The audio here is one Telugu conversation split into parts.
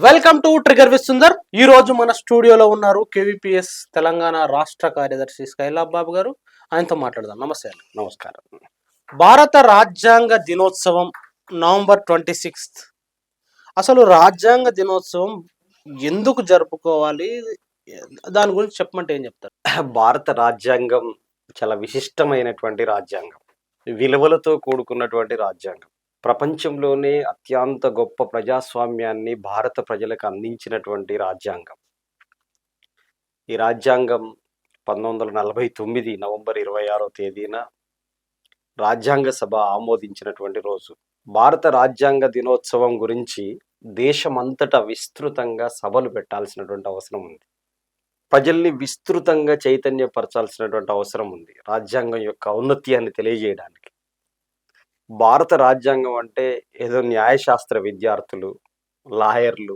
Welcome to trigger with Sundar. ఈ రోజు మన స్టూడియోలో ఉన్నారు కేవీపీఎస్ తెలంగాణ రాష్ట్ర కార్యదర్శి స్కైలాబ్ బాబు గారు. ఆయనతో మాట్లాడదాం. నమస్తే అండి. నమస్కారం. భారత రాజ్యాంగ దినోత్సవం నవంబర్ 26. అసలు రాజ్యాంగ దినోత్సవం ఎందుకు జరుపుకోవాలి, దాని గురించి చెప్పమంటే ఏం చెప్తారు? భారత రాజ్యాంగం చాలా విశిష్టమైనటువంటి రాజ్యాంగం, విలువలతో కూడుకున్నటువంటి రాజ్యాంగం. ప్రపంచంలోనే అత్యంత గొప్ప ప్రజాస్వామ్యాన్ని భారత ప్రజలకు అందించినటువంటి రాజ్యాంగం. ఈ రాజ్యాంగం 1949 నవంబర్ 26వ తేదీన రాజ్యాంగ సభ ఆమోదించినటువంటి రోజు. భారత రాజ్యాంగ దినోత్సవం గురించి దేశమంతటా విస్తృతంగా సభలు పెట్టాల్సినటువంటి అవసరం ఉంది. ప్రజల్ని విస్తృతంగా చైతన్యపరచాల్సినటువంటి అవసరం ఉంది రాజ్యాంగం యొక్క ఔన్నత్యాన్ని తెలియజేయడానికి. భారత రాజ్యాంగం అంటే ఏదో న్యాయశాస్త్ర విద్యార్థులు, లాయర్లు,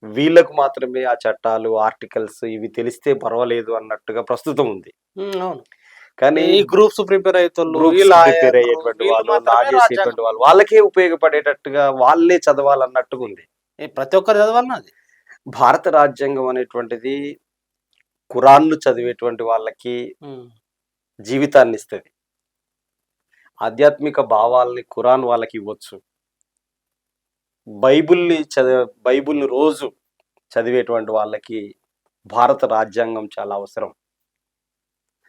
వీళ్ళకు మాత్రమే ఆ చట్టాలు, ఆర్టికల్స్ ఇవి తెలిస్తే పర్వాలేదు అన్నట్టుగా ప్రస్తుతం ఉంది. అవును. కానీ ఈ గ్రూప్స్ ప్రిపేర్ ప్రిపేర్ అయ్యేటువంటి వాళ్ళు, లా చేసేటువంటి వాళ్ళు, వాళ్ళకే ఉపయోగపడేటట్టుగా వాళ్ళే చదవాలన్నట్టుగా ఉంది. ప్రతి ఒక్కరు చదవాలన్నా అది. భారత రాజ్యాంగం అనేటువంటిది ఖురాన్ను చదివేటువంటి వాళ్ళకి జీవితాన్ని ఇస్తుంది. ఆధ్యాత్మిక భావాల్ని ఖురాన్ వాళ్ళకి ఇవ్వచ్చు. బైబుల్ని రోజు చదివేటువంటి వాళ్ళకి భారత రాజ్యాంగం చాలా అవసరం.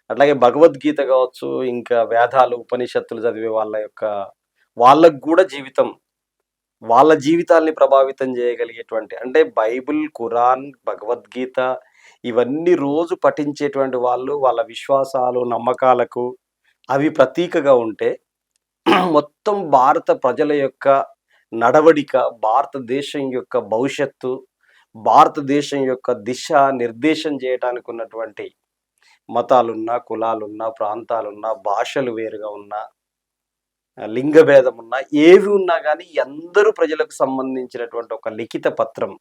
అట్లాగే భగవద్గీత కావచ్చు, ఇంకా వేదాలు, ఉపనిషత్తులు చదివే వాళ్ళకు కూడా వాళ్ళ జీవితాల్ని ప్రభావితం చేయగలిగేటువంటి, అంటే బైబిల్, ఖురాన్, భగవద్గీత ఇవన్నీ రోజు పఠించేటువంటి వాళ్ళు వాళ్ళ విశ్వాసాలు, నమ్మకాలకు అవి ప్రతీకగా ఉంటే మొత్తం భారత ప్రజల యొక్క నడవడిక, భారతదేశం యొక్క భవిష్యత్తు, భారతదేశం యొక్క దిశ నిర్దేశం చేయడానికి ఉన్నటువంటి మతాలున్నా, కులాలున్నా, ప్రాంతాలున్నా, భాషలు వేరుగా ఉన్నా, లింగ భేదం ఉన్నా, ఏవి ఉన్నా కానీ అందరూ ప్రజలకు సంబంధించినటువంటి ఒక లిఖిత పత్రం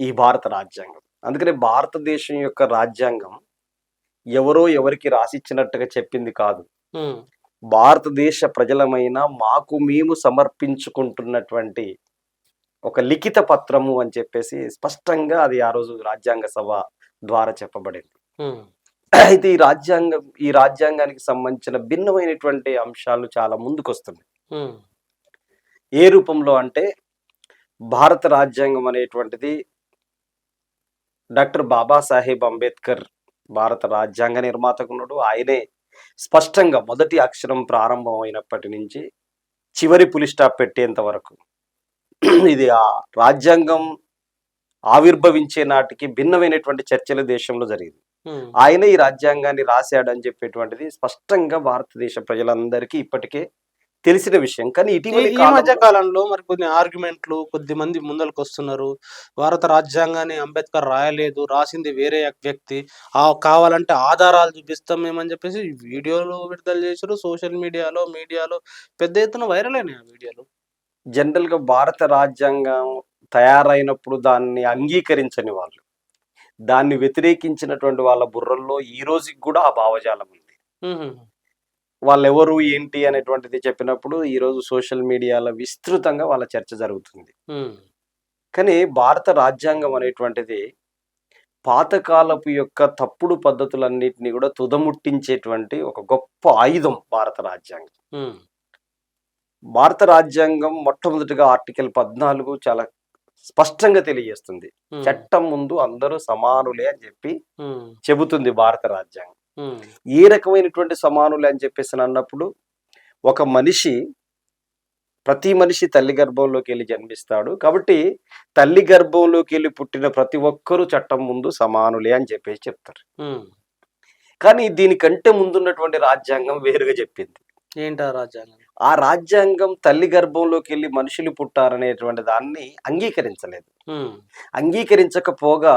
ఈ భారత రాజ్యాంగం. అందుకని భారతదేశం యొక్క రాజ్యాంగం ఎవరో ఎవరికి రాసిచ్చినట్టుగా చెప్పింది కాదు. భారతదేశ ప్రజలమైన మాకు మేము సమర్పించుకుంటున్నటువంటి ఒక లిఖిత పత్రము అని చెప్పేసి స్పష్టంగా అది ఆ రోజు రాజ్యాంగ సభ ద్వారా చెప్పబడింది. అయితే ఈ రాజ్యాంగానికి సంబంధించిన భిన్నమైనటువంటి అంశాలు చాలా ముందుకు వస్తున్నాయి. ఏ రూపంలో అంటే, భారత రాజ్యాంగం అనేటువంటిది డాక్టర్ బాబాసాహెబ్ అంబేద్కర్ భారత రాజ్యాంగ నిర్మాతకు ఉన్నాడు. ఆయనే స్పష్టంగా మొదటి అక్షరం ప్రారంభం అయినప్పటి నుంచి చివరి పులి స్టాప్ పెట్టేంత వరకు ఇది ఆ రాజ్యాంగం ఆవిర్భవించే నాటికి భిన్నమైనటువంటి చర్చలు దేశంలో జరిగింది. ఆయన ఈ రాజ్యాంగాన్ని రాశాడని చెప్పేటువంటిది స్పష్టంగా భారతదేశ ప్రజలందరికీ ఇప్పటికే తెలిసిన విషయం. కానీ ఇటీవల ఈ మధ్య కాలంలో మరి కొన్ని ఆర్గ్యుమెంట్లు, కొద్ది మంది ముందరకు వస్తున్నారు. భారత రాజ్యాంగాన్ని అంబేద్కర్ రాయలేదు, రాసింది వేరే వ్యక్తి, కావాలంటే ఆధారాలు చూపిస్తాం మేమని చెప్పేసి వీడియోలు విడుదల చేశారు. సోషల్ మీడియాలో పెద్ద ఎత్తున వైరల్ అయినాయి ఆ వీడియోలు. జనరల్ గా భారత రాజ్యాంగం తయారైనప్పుడు దాన్ని అంగీకరించని వాళ్ళు, దాన్ని వ్యతిరేకించినటువంటి వాళ్ళ బుర్రల్లో ఈ రోజుకి కూడా ఆ భావజాలం ఉంది. వాళ్ళు ఎవరు ఏంటి అనేటువంటిది చెప్పినప్పుడు ఈరోజు సోషల్ మీడియాలో విస్తృతంగా వాళ్ళ చర్చ జరుగుతుంది. కానీ భారత రాజ్యాంగం అనేటువంటిది పాతకాలపు యొక్క తప్పుడు పద్ధతులన్నిటినీ కూడా తుదముట్టించేటువంటి ఒక గొప్ప ఆయుధం భారత రాజ్యాంగం. భారత రాజ్యాంగం మొట్టమొదటిగా ఆర్టికల్ 14 చాలా స్పష్టంగా తెలియజేస్తుంది, చట్టం ముందు అందరూ సమానులే అని చెప్పి చెబుతుంది భారత రాజ్యాంగం. ఏ రకమైనటువంటి సమానులే అని చెప్పేసి అన్నప్పుడు, ప్రతి మనిషి తల్లి గర్భంలోకి వెళ్ళి జన్మిస్తాడు కాబట్టి తల్లి గర్భంలోకి వెళ్ళి పుట్టిన ప్రతి ఒక్కరూ చట్టం ముందు సమానులే అని చెప్పేసి చెప్తారు. కానీ దీనికంటే ముందున్నటువంటి రాజ్యాంగం వేరుగా చెప్పింది. ఏంటా రాజ్యాంగం? ఆ రాజ్యాంగం తల్లి గర్భంలోకి వెళ్ళి మనుషులు పుట్టారనేటువంటి దాన్ని అంగీకరించలేదు. అంగీకరించకపోగా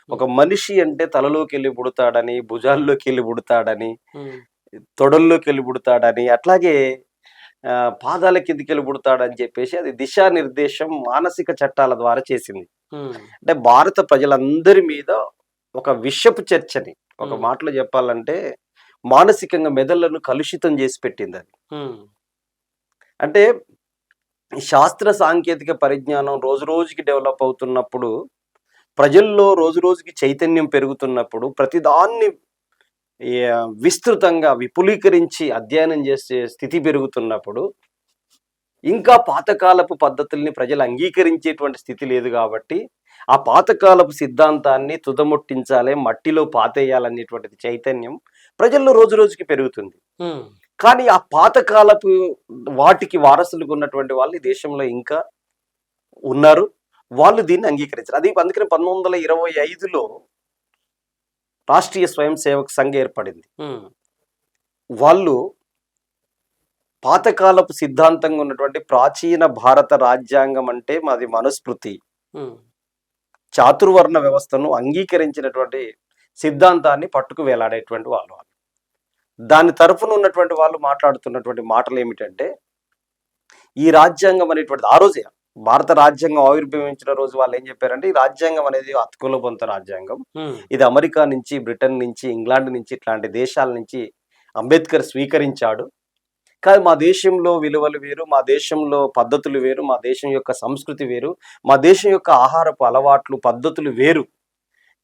ఒక మనిషి అంటే తలలోకి వెళ్ళి పుడతాడని, భుజాల్లోకి వెళ్ళి పుడతాడని, తొడల్లోకి వెళ్ళి పుడతాడని, అట్లాగే పాదాల కిందికి వెళ్ళి పుడతాడని చెప్పేసి అది దిశానిర్దేశం మానసిక చట్టాల ద్వారా చేసింది. అంటే భారత ప్రజలందరి మీద ఒక విషపు చర్చని, ఒక మాటలో చెప్పాలంటే మానసికంగా మెదళ్లను కలుషితం చేసి పెట్టింది అది. అంటే ఈ శాస్త్ర సాంకేతిక పరిజ్ఞానం రోజు రోజుకి డెవలప్ అవుతున్నప్పుడు, ప్రజల్లో రోజు రోజుకి చైతన్యం పెరుగుతున్నప్పుడు, ప్రతిదాన్ని విస్తృతంగా విపులీకరించి అధ్యయనం చేసే స్థితి పెరుగుతున్నప్పుడు, ఇంకా పాతకాలపు పద్ధతుల్ని ప్రజలు అంగీకరించేటువంటి స్థితి లేదు కాబట్టి, ఆ పాతకాలపు సిద్ధాంతాన్ని తుదముట్టించాలి, మట్టిలో పాతేయాలనేటువంటిది చైతన్యం ప్రజల్లో రోజు రోజుకి పెరుగుతుంది. కానీ ఆ పాతకాలపు వాటికి వారసులుగా ఉన్నటువంటి వాళ్ళు ఈ దేశంలో ఇంకా ఉన్నారు. వాళ్ళు దీన్ని అంగీకరించారు. అది అందుకని 1925లో రాష్ట్రీయ స్వయం సేవక్ సంఘ్ ఏర్పడింది. వాళ్ళు పాతకాలపు సిద్ధాంతంగా ఉన్నటువంటి ప్రాచీన భారత రాజ్యాంగం అంటే మాది మనుస్మృతి, చాతుర్వర్ణ వ్యవస్థను అంగీకరించినటువంటి సిద్ధాంతాన్ని పట్టుకు వేలాడేటువంటి వాళ్ళు. దాని తరఫున ఉన్నటువంటి వాళ్ళు మాట్లాడుతున్నటువంటి మాటలు ఏమిటంటే, ఈ రాజ్యాంగం అనేటువంటిది ఆ రోజే భారత రాజ్యాంగం ఆవిర్భవించిన రోజు వాళ్ళు ఏం చెప్పారంటే, ఈ రాజ్యాంగం అనేది అతుకుల బొంత రాజ్యాంగం, ఇది అమెరికా నుంచి, బ్రిటన్ నుంచి, ఇంగ్లాండ్ నుంచి, ఇట్లాంటి దేశాల నుంచి అంబేద్కర్ స్వీకరించాడు. కానీ మా దేశంలో విలువలు వేరు, మా దేశంలో పద్ధతులు వేరు, మా దేశం యొక్క సంస్కృతి వేరు, మా దేశం యొక్క ఆహారపు అలవాట్లు పద్ధతులు వేరు,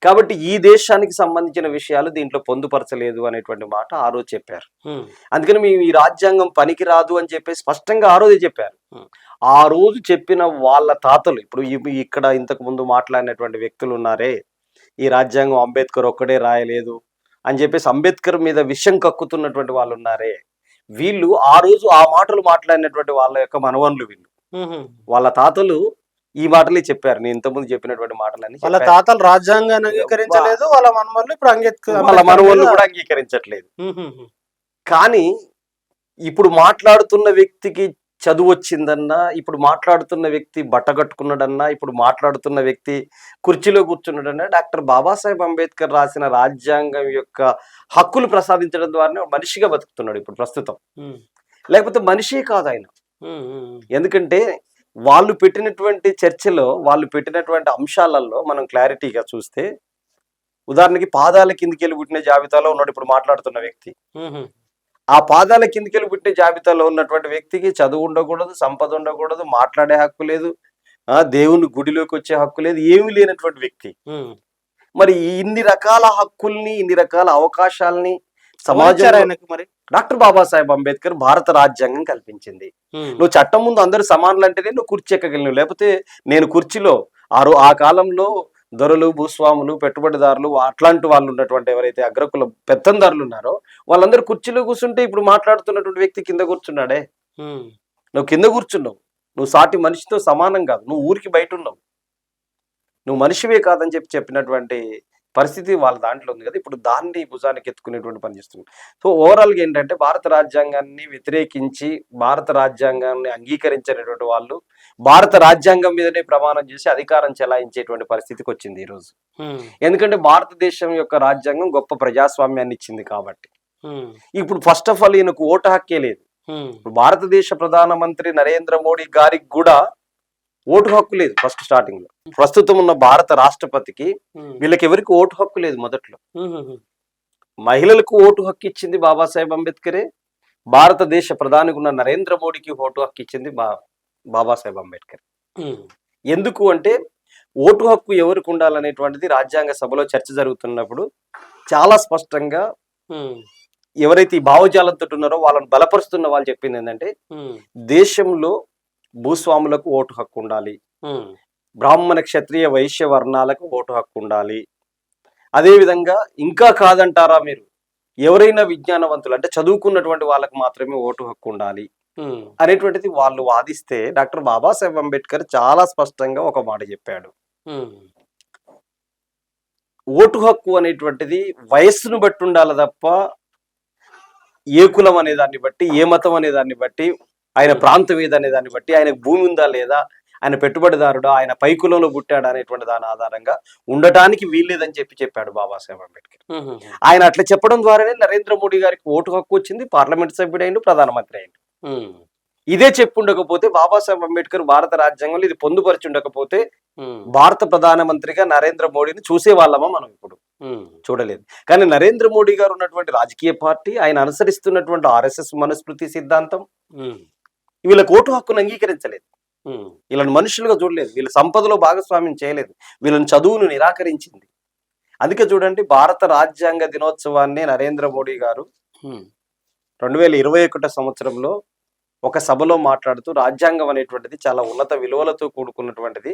కాబట్టి ఈ దేశానికి సంబంధించిన విషయాలు దీంట్లో పొందుపరచలేదు అనేటువంటి మాట ఆ రోజు చెప్పారు. అందుకని మేము ఈ రాజ్యాంగం పనికి రాదు అని చెప్పేసి స్పష్టంగా ఆ రోజే చెప్పారు. ఆ రోజు చెప్పిన వాళ్ళ తాతలు ఇప్పుడు ఇక్కడ ఇంతకు ముందు మాట్లాడినటువంటి వ్యక్తులు ఉన్నారే, ఈ రాజ్యాంగం అంబేద్కర్ ఒక్కడే రాయలేదు అని చెప్పేసి అంబేద్కర్ మీద విషం కక్కుతున్నటువంటి వాళ్ళు ఉన్నారే, వీళ్ళు ఆ రోజు ఆ మాటలు మాట్లాడినటువంటి వాళ్ళ యొక్క మనవన్లు వీళ్ళు. వాళ్ళ తాతలు ఈ మాటలే చెప్పారు. నేను ఇంతకుముందు చెప్పినటువంటి మాటలన్నీ. వాళ్ళ తాతలు రాజ్యాంగాన్ని అంగీకరించలేదు, వాళ్ళ మనవళ్ళు ఇప్పుడు వాళ్ళ మనవళ్ళు కూడా అంగీకరించట్లేదు. కానీ ఇప్పుడు మాట్లాడుతున్న వ్యక్తికి చదువు వచ్చిందన్నా, ఇప్పుడు మాట్లాడుతున్న వ్యక్తి బట్ట కట్టుకున్నాడన్నా, ఇప్పుడు మాట్లాడుతున్న వ్యక్తి కుర్చీలో కూర్చున్నాడన్నా, డాక్టర్ బాబాసాహెబ్ అంబేద్కర్ రాసిన రాజ్యాంగం యొక్క హక్కులు ప్రసాదించడం ద్వారానే మనిషిగా బతుకుతున్నాడు ఇప్పుడు ప్రస్తుతం. లేకపోతే మనిషే కాదు ఆయన. ఎందుకంటే వాళ్ళు పెట్టినటువంటి చర్చలో, వాళ్ళు పెట్టినటువంటి అంశాలలో మనం క్లారిటీగా చూస్తే, ఉదాహరణకి పాదాల కిందికెళ్ళి పుట్టిన జాబితాలో ఉన్నాడు ఇప్పుడు మాట్లాడుతున్న వ్యక్తి. ఆ పాదాల కిందికెళ్ళి పుట్టిన జాబితాలో ఉన్నటువంటి వ్యక్తికి చదువు ఉండకూడదు, సంపద ఉండకూడదు, మాట్లాడే హక్కు లేదు, దేవుని గుడిలోకి వచ్చే హక్కు లేదు, ఏమీ లేనటువంటి వ్యక్తి. మరి ఇన్ని రకాల హక్కుల్ని, ఇన్ని రకాల అవకాశాలని సమాజానికి మరి డాక్టర్ బాబాసాహెబ్ అంబేద్కర్ భారత రాజ్యాంగం కల్పించింది. నువ్వు చట్టం ముందు అందరూ సమానులు అంటేనే నువ్వు కుర్చీ ఎక్కగలిగిన, లేకపోతే నేను కుర్చీలో ఆ కాలంలో దొరలు, భూస్వాములు, పెట్టుబడిదారులు అట్లాంటి వాళ్ళు ఉన్నటువంటి ఎవరైతే అగ్రకుల పెత్తందారులు ఉన్నారో వాళ్ళందరూ కుర్చీలో కూర్చుంటే ఇప్పుడు మాట్లాడుతున్నటువంటి వ్యక్తి కింద కూర్చున్నాడే. నువ్వు కింద కూర్చున్నావు, నువ్వు సాటి మనిషితో సమానం కాదు, నువ్వు ఊరికి బయట ఉన్నావు, నువ్వు మనిషివే కాదని చెప్పినటువంటి పరిస్థితి వాళ్ళ దాంట్లో ఉంది కదా. ఇప్పుడు దాన్ని భుజానికి ఎత్తుకునేటువంటి పని చేస్తుంది. సో ఓవరాల్గా ఏంటంటే, భారత రాజ్యాంగాన్ని వ్యతిరేకించి భారత రాజ్యాంగాన్ని అంగీకరించినటువంటి వాళ్ళు భారత రాజ్యాంగం మీదనే ప్రమాణం చేసి అధికారం చెలాయించేటువంటి పరిస్థితికి వచ్చింది ఈరోజు. ఎందుకంటే భారతదేశం యొక్క రాజ్యాంగం గొప్ప ప్రజాస్వామ్యాన్ని ఇచ్చింది కాబట్టి. ఇప్పుడు ఫస్ట్ ఆఫ్ ఆల్ ఈయనకు ఓటు హక్కే లేదు. భారతదేశ ప్రధానమంత్రి నరేంద్ర మోడీ గారికి కూడా ఓటు హక్కు లేదు ఫస్ట్ స్టార్టింగ్ లో. ప్రస్తుతం ఉన్న భారత రాష్ట్రపతికి వీళ్ళకి ఎవరికి ఓటు హక్కు లేదు. మొదట్లో మహిళలకు ఓటు హక్కు ఇచ్చింది బాబాసాహెబ్ అంబేద్కరే. భారతదేశ ప్రధానికి ఉన్న నరేంద్ర మోడీకి ఓటు హక్కు ఇచ్చింది బాబాసాహెబ్ అంబేద్కర్. ఎందుకు అంటే ఓటు హక్కు ఎవరికి ఉండాలనేటువంటిది రాజ్యాంగ సభలో చర్చ జరుగుతున్నప్పుడు చాలా స్పష్టంగా ఎవరైతే ఈ భావజాలంతో ఉన్నారో వాళ్ళని బలపరుస్తున్న వాళ్ళు చెప్పింది ఏంటంటే, దేశంలో భూస్వాములకు ఓటు హక్కు ఉండాలి, బ్రాహ్మణ, క్షత్రియ, వైశ్య వర్ణాలకు ఓటు హక్కు ఉండాలి, అదేవిధంగా ఇంకా కాదంటారా మీరు, ఎవరైనా విజ్ఞానవంతులు అంటే చదువుకున్నటువంటి వాళ్ళకు మాత్రమే ఓటు హక్కు ఉండాలి అనేటువంటిది వాళ్ళు వాదిస్తే, డాక్టర్ బాబాసాహెబ్ అంబేద్కర్ చాలా స్పష్టంగా ఒక మాట చెప్పాడు. ఓటు హక్కు అనేటువంటిది వయస్సును బట్టి ఉండాలి తప్ప, ఏ కులం అనే దాన్ని బట్టి, ఏ మతం అనే దాన్ని బట్టి, ఆయన ప్రాంతం ఏదనే దాన్ని బట్టి, ఆయనకు భూమి ఉందా లేదా, ఆయన పెట్టుబడిదారుడా, ఆయన పై కులంలో పుట్టాడా అనేటువంటి దాని ఆధారంగా ఉండటానికి వీల్లేదని చెప్పాడు బాబాసాహెబ్ అంబేద్కర్. ఆయన అట్లా చెప్పడం ద్వారానే నరేంద్ర మోడీ గారికి ఓటు హక్కు వచ్చింది, పార్లమెంట్ సభ్యుడైండు, ప్రధానమంత్రి అయిండు. ఇదే చెప్పుండకపోతే, బాబాసాహెబ్ అంబేద్కర్ భారత రాజ్యాంగంలో ఇది పొందుపరిచి ఉండకపోతే భారత ప్రధానమంత్రిగా నరేంద్ర మోడీని చూసేవాళ్ళమా మనం? ఇప్పుడు చూడలేదు. కానీ నరేంద్ర మోడీ గారు ఉన్నటువంటి రాజకీయ పార్టీ, ఆయన అనుసరిస్తున్నటువంటి RSS మనుస్మృతి సిద్ధాంతం వీళ్ళకి ఓటు హక్కును అంగీకరించలేదు. వీళ్ళని మనుషులుగా చూడలేదు, వీళ్ళ సంపదలో భాగస్వామ్యం చేయలేదు, వీళ్ళని చదువును నిరాకరించింది. అందుకే చూడండి, భారత రాజ్యాంగ దినోత్సవాన్ని నరేంద్ర మోడీ గారు 2021 సంవత్సరంలో ఒక సభలో మాట్లాడుతూ రాజ్యాంగం అనేటువంటిది చాలా ఉన్నత విలువలతో కూడుకున్నటువంటిది,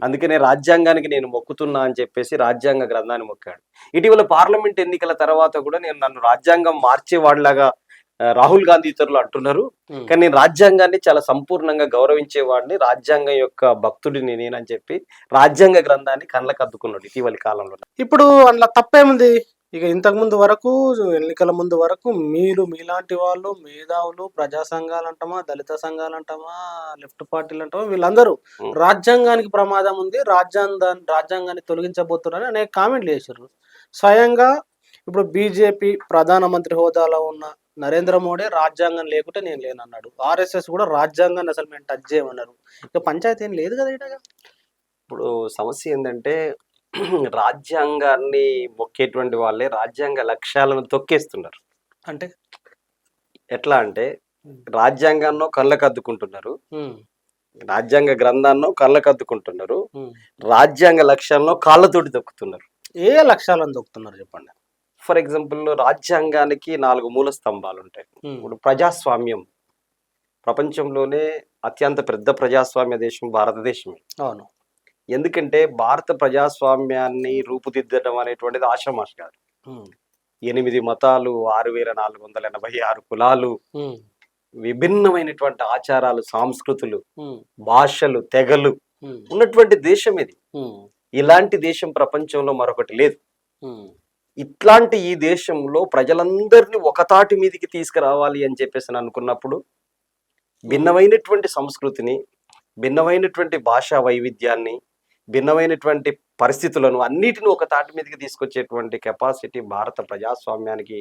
అందుకనే రాజ్యాంగానికి నేను మొక్కుతున్నా అని చెప్పేసి రాజ్యాంగ గ్రంథాన్ని మొక్కాడు. ఇటీవల పార్లమెంట్ ఎన్నికల తర్వాత కూడా నన్ను రాజ్యాంగం మార్చేవాడిలాగా రాహుల్ గాంధీ ఇతరులు అంటున్నారు, కానీ నేను రాజ్యాంగాన్ని చాలా సంపూర్ణంగా గౌరవించేవాడిని, రాజ్యాంగం యొక్క భక్తుడిని నేనని చెప్పి రాజ్యాంగ గ్రంథాన్ని కళ్ళకు అద్దుకున్నాడు ఇటీవలి కాలంలో. ఇప్పుడు అందులో తప్పేముంది? ఇక ఇంతకు ముందు వరకు, ఎన్నికల ముందు వరకు మీలాంటి వాళ్ళు, మేధావులు, ప్రజా సంఘాలు అంటామా, దళిత సంఘాలు అంటామా, లెఫ్ట్ పార్టీలు అంటామా, వీళ్ళందరూ రాజ్యాంగానికి ప్రమాదం ఉంది, రాజ్యాంగాన్ని తొలగించబోతున్నారని అనేక కామెంట్లు చేశారు. స్వయంగా ఇప్పుడు బీజేపీ ప్రధానమంత్రి హోదాలో ఉన్న నరేంద్ర మోడీ రాజ్యాంగం లేకుంటే నేను లేనన్నాడు. ఆర్ఎస్ఎస్ కూడా రాజ్యాంగాన్ని అసలు మేము టచ్ చేయమన్నారు. ఇక పంచాయతీ ఏం లేదు కదా ఇటగా. ఇప్పుడు సమస్య ఏంటంటే, రాజ్యాంగాన్ని మొక్కేటువంటి వాళ్ళే రాజ్యాంగ లక్ష్యాలను తొక్కేస్తున్నారు. అంటే ఎట్లా అంటే, రాజ్యాంగాన్నో కళ్ళకు అద్దుకుంటున్నారు, రాజ్యాంగ గ్రంథాన్నో కళ్ళకు అద్దుకుంటున్నారు, రాజ్యాంగ లక్ష్యాలను కాళ్ళతోటి తొక్కుతున్నారు. ఏ లక్ష్యాలను తొక్కుతున్నారు చెప్పండి. ఫర్ ఎగ్జాంపుల్, రాజ్యాంగానికి 4 మూల స్తంభాలు ఉంటాయి. ఇప్పుడు ప్రజాస్వామ్యం, ప్రపంచంలోనే అత్యంత పెద్ద ప్రజాస్వామ్య దేశం భారతదేశమే. అవును. ఎందుకంటే భారత ప్రజాస్వామ్యాన్ని రూపుదిద్దడం అనేటువంటిది ఆషామాష కాదు. 8 మతాలు, 6486 కులాలు, విభిన్నమైనటువంటి ఆచారాలు, సంస్కృతులు, భాషలు, తెగలు ఉన్నటువంటి దేశం ఇది. ఇలాంటి దేశం ప్రపంచంలో మరొకటి లేదు. ఇట్లాంటి ఈ దేశంలో ప్రజలందరినీ ఒక తాటి మీదకి తీసుకురావాలి అని చెప్పేసి అనుకున్నప్పుడు, భిన్నమైనటువంటి సంస్కృతిని, భిన్నమైనటువంటి భాషా వైవిధ్యాన్ని, భిన్నమైనటువంటి పరిస్థితులను అన్నిటిని ఒక తాటి మీదకి తీసుకొచ్చేటువంటి కెపాసిటీ భారత ప్రజాస్వామ్యానికి,